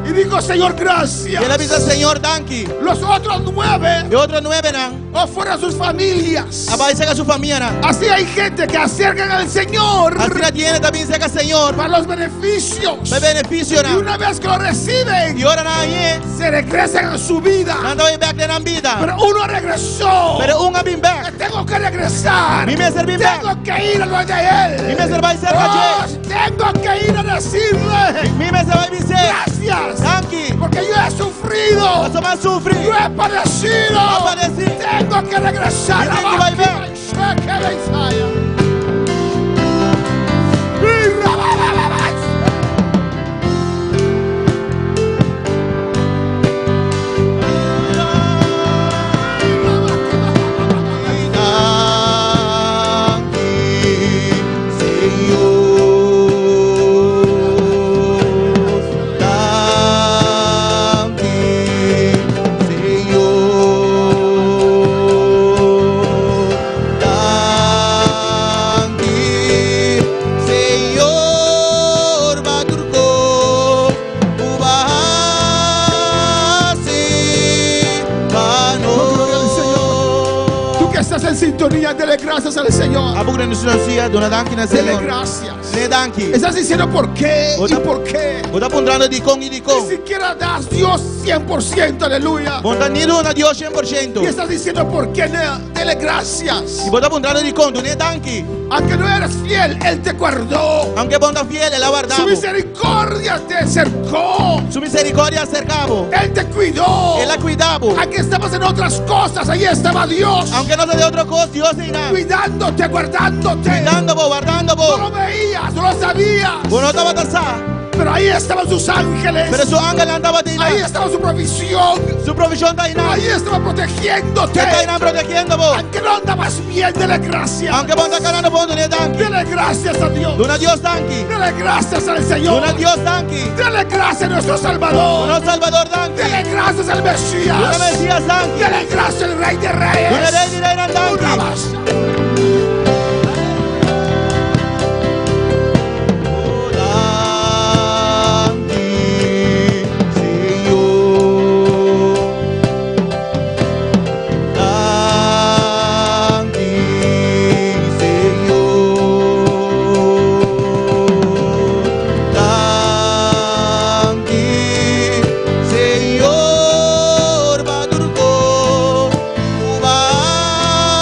Speaker 6: y dijo, Señor,
Speaker 7: Y
Speaker 6: gracias.
Speaker 7: él avisa al Señor danki.
Speaker 6: Los otros 9
Speaker 7: Y otros 9 nan.
Speaker 6: o fueron sus familias.
Speaker 7: Aparece a su familia nan.
Speaker 6: Así hay gente que acercan al Señor
Speaker 7: Así la tiene también cerca al Señor.
Speaker 6: para los beneficios.
Speaker 7: Me beneficio
Speaker 6: Y
Speaker 7: nan.
Speaker 6: una vez que lo reciben,
Speaker 7: Y ahora nadie.
Speaker 6: se regresan a su vida.
Speaker 7: Nanda way back de nan vida.
Speaker 6: Pero uno regresó.
Speaker 7: Pero un been back.
Speaker 6: Tengo que regresar.
Speaker 7: Mi me servir back.
Speaker 6: Tengo que ir a lo de él.
Speaker 7: Mi me servai cerca
Speaker 6: Dios, tengo que ir a decirle
Speaker 7: Mi me servai vice.
Speaker 6: gracias.
Speaker 7: Danki.
Speaker 6: Porque yo he sufrido.
Speaker 7: Eso más sufrí.
Speaker 6: Yo he padecido.
Speaker 7: Ha padecido.
Speaker 6: Tengo que regresar.
Speaker 7: Y tengo que volver.
Speaker 6: Estás en sintonía, dele gracias al Señor.
Speaker 7: Abu na siya, dona danki na
Speaker 6: Dele
Speaker 7: Señor.
Speaker 6: gracias.
Speaker 7: Ne danki.
Speaker 6: Estás diciendo por qué y
Speaker 7: Otra-
Speaker 6: por qué.
Speaker 7: Boda pundrando di kong y di
Speaker 6: Ni
Speaker 7: kong.
Speaker 6: siquiera das Dios 100%, aleluya.
Speaker 7: Bonta nido na Dios
Speaker 6: Y
Speaker 7: 100%.
Speaker 6: estás diciendo por qué, dele gracias.
Speaker 7: Y boda pundrando di kong, dune danki.
Speaker 6: Aunque no eres fiel, Él te guardó.
Speaker 7: Aunque bonta fiel, él ha
Speaker 6: Su
Speaker 7: guardado.
Speaker 6: misericordia te cercó.
Speaker 7: Su misericordia acercabo.
Speaker 6: Él te cuidó.
Speaker 7: Él ha cuidado.
Speaker 6: Aquí estabas en otras cosas, ahí estaba Dios.
Speaker 7: Aunque no se de otro cosa, Dios se irá.
Speaker 6: Cuidándote, guardándote.
Speaker 7: Cuidando vos, guardando
Speaker 6: No
Speaker 7: vos.
Speaker 6: lo veías, no lo sabías.
Speaker 7: Vos no estaba tasá.
Speaker 6: Pero ahí estaban sus ángeles.
Speaker 7: Pero su ángel andaba de
Speaker 6: Ahí
Speaker 7: irá.
Speaker 6: estaba su provisión.
Speaker 7: Su provisión está irá.
Speaker 6: Ahí estaba protegiéndote.
Speaker 7: Se está irá protegiendo vos.
Speaker 6: Aunque no andabas bien, dele gracias.
Speaker 7: Aunque vos estás ganando vos, dune danki.
Speaker 6: Dele gracias a Dios.
Speaker 7: Duna Dios danki.
Speaker 6: Dele gracias al Señor.
Speaker 7: Duna Dios danki.
Speaker 6: Dele gracias a nuestro Salvador.
Speaker 7: Duna Salvador danki.
Speaker 6: Dele gracias al
Speaker 7: Duna
Speaker 6: Mesías.
Speaker 7: Mesías danki.
Speaker 6: Dele gracias al Rey de
Speaker 7: Duna
Speaker 6: Reyes.
Speaker 7: Rey de Rey
Speaker 6: Una
Speaker 7: danki.
Speaker 6: más.
Speaker 7: Señor, Baturko, Ubasi.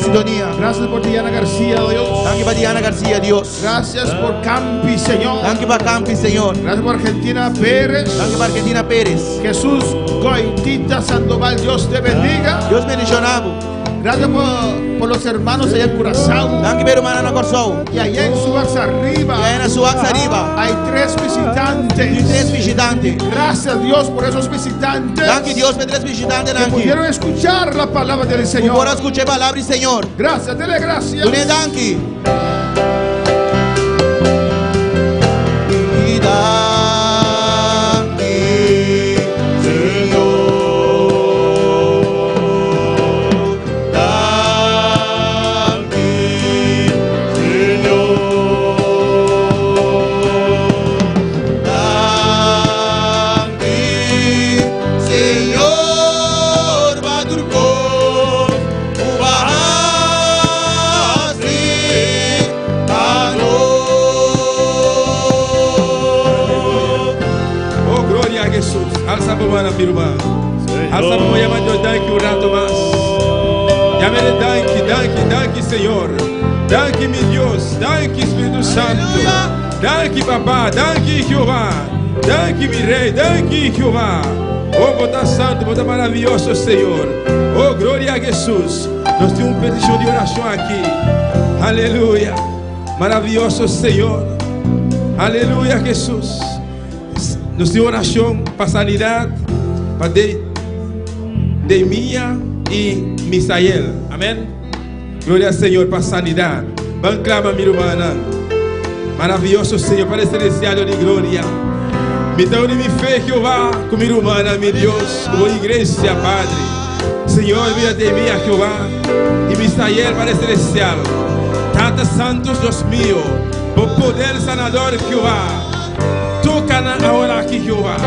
Speaker 7: sintonía.
Speaker 6: Gracias por Diana García, Dios.
Speaker 7: Danke para Diana García, Dios.
Speaker 6: Gracias por Campi, Señor.
Speaker 7: Danke para Campi, Señor.
Speaker 6: Gracias por Argentina Pérez.
Speaker 7: Danke para Argentina Pérez.
Speaker 6: Jesús Goitita Sandoval, Dios te bendiga.
Speaker 7: Dios bendicionado.
Speaker 6: Gracias por los hermanos allá en Curazao.
Speaker 7: Danke para hermana na Corsol.
Speaker 6: Y allá en Suaxa arriba.
Speaker 7: Y allá en Suaxa arriba.
Speaker 6: Hay 3 visitantes.
Speaker 7: Y 3 visitantes.
Speaker 6: Gracias Dios por esos visitantes.
Speaker 7: Danke Dios por 3 visitantes.
Speaker 6: Que
Speaker 7: Danke.
Speaker 6: pudieron escuchar la palabra del Señor.
Speaker 7: Por escuchar la palabra del Señor.
Speaker 6: Gracias, dele gracias.
Speaker 7: Dune danke. Y danke, Señor. Danke, Señor. Danke, Señor. Baturkos, ubahasi,
Speaker 1: Oh, glória a Jesus. Alça a mão, minha irmã. Alça a mão, llama Deus, danke um rato mais. Llama ele, danke, Senhor. Danke, meu Deus. Danke, Espírito Santo. Danke, papá. Danke, Jeová. Danke, meu rei. Danke, Jeová. Oh, bota santo, bota maravilhoso, Senhor. Oh, glória a Jesus. Nós temos uma petição de oração aqui. Aleluia. Maravilhoso, Senhor. Aleluia, Jesus. Nós temos oração para sanidade, para Demia e Misael. Amém? Glória ao Senhor para sanidade. Vamos clamar, minha irmã. Maravilhoso, Senhor, para celestial de glória. Me dá de minha fé, Jeová, com minha irmã, meu Deus, como igreja, Padre. Senhor, vida de Demia, Jeová, e Misael para celestial. Tantos santos, Deus mío, por poder sanador, Jeová. Toca ahora aquí, Jehová.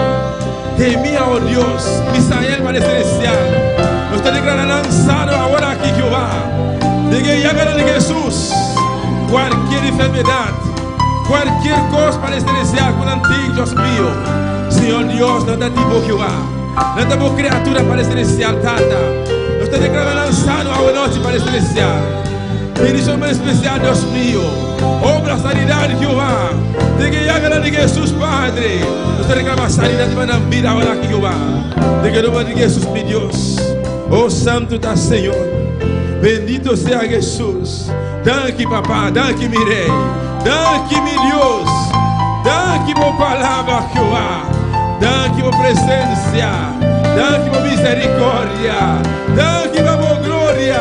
Speaker 1: Gemía, oh Dios, Misael para celestial. Nos está declarando lanzado ahora aquí, Jehová. De que llamen de Jesús. Cualquier enfermedad, cualquier cosa para celestial, con antiguo, Dios mío. Señor Dios, no te tipo, Jehová. No te tipo criatura para celestial, Tata. Nos está declarando lanzado ahora noche para celestial. Bendición especial, Dios mío. Obra sanidad, Jehová. De que llamen de Jesús, Padre. Nos te reclama sanidad de manambira ahora aquí, Jehová. De que nombre de Jesús, mi Dios. Oh, santo está, Señor. Bendito sea Jesús. Danke, papá. Danke, mi rey. Danke, mi Dios. Danke por palabra, Jehová. Danke por presencia. Danke por misericordia. Danke por gloria.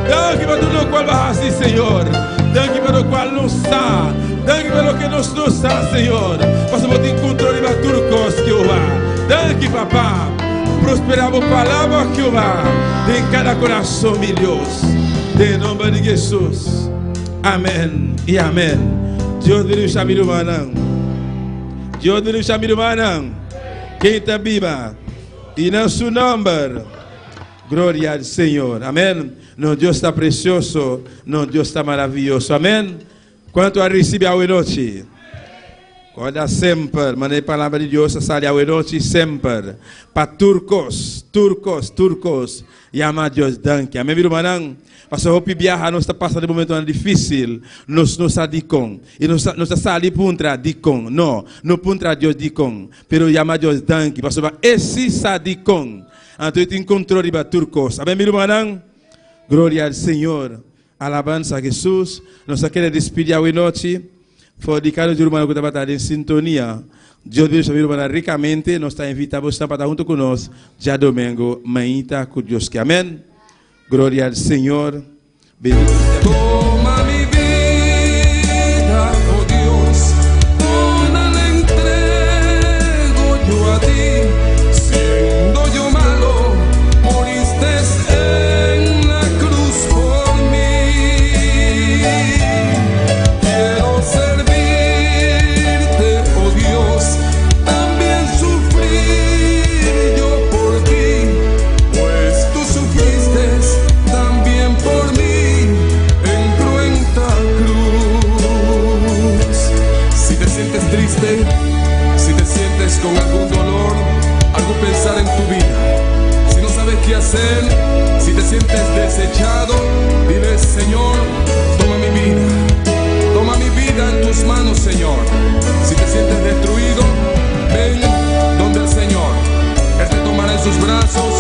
Speaker 1: Danke por tudo o qual vai assim, Senhor. Danke pelo qual não está. Danke pelo que não está, Senhor. Passamos de controle de turcos, Jehová. Danke, papá. Prosperamos palavra, Jehová. De cada coração, meu Deus. Em nome de Jesus. Amém e amém. Deus bendiga a minha irmã. Deus bendiga a minha irmã. Quem está viva. E não seu nome. Glória ao Senhor. Amém. No Dios está precioso, no Dios está maravilloso. Amém? Quanto a receber a noite? Quando sempre, mas a palavra de Deus sai a noite sempre. Para turcos, llama a Deus danke. Amém, meu irmão? Parce que viajar nós está passando um momento difícil, nós não sabemos. E nós estamos ali para dicon. Não para Deus dicon. Pero llama a Deus danke. Parce que esse sadicon. Então tem controle de turcos. Amém, meu irmão? Glória ao Senhor. Alabança a Jesus. Nós queremos despedir a noite. Foi de cada irmão que estava em sintonia. Deus bendiga a minha irmã ricamente. Nós estamos invitados para estar junto conosco. Já domingo, manhã, com Deus. Amém. Glória ao Senhor. Bendito seja. Toma mi vida, oh Dios, toda la entrego yo a ti. Siendo yo malo, moriste en la cruz por mí. Quiero servirte, oh Dios, también sufrir yo por ti, pues tú sufriste también por mí en cruenta cruz. Si te sientes triste, si te sientes con algún dolor, algún pensar en tu vida, si no sabes qué hacer, si te sientes desechado, Dile, Señor, toma mi vida en tus manos, Señor. Si te sientes destruido, ven donde el Señor. Él te tomará en sus brazos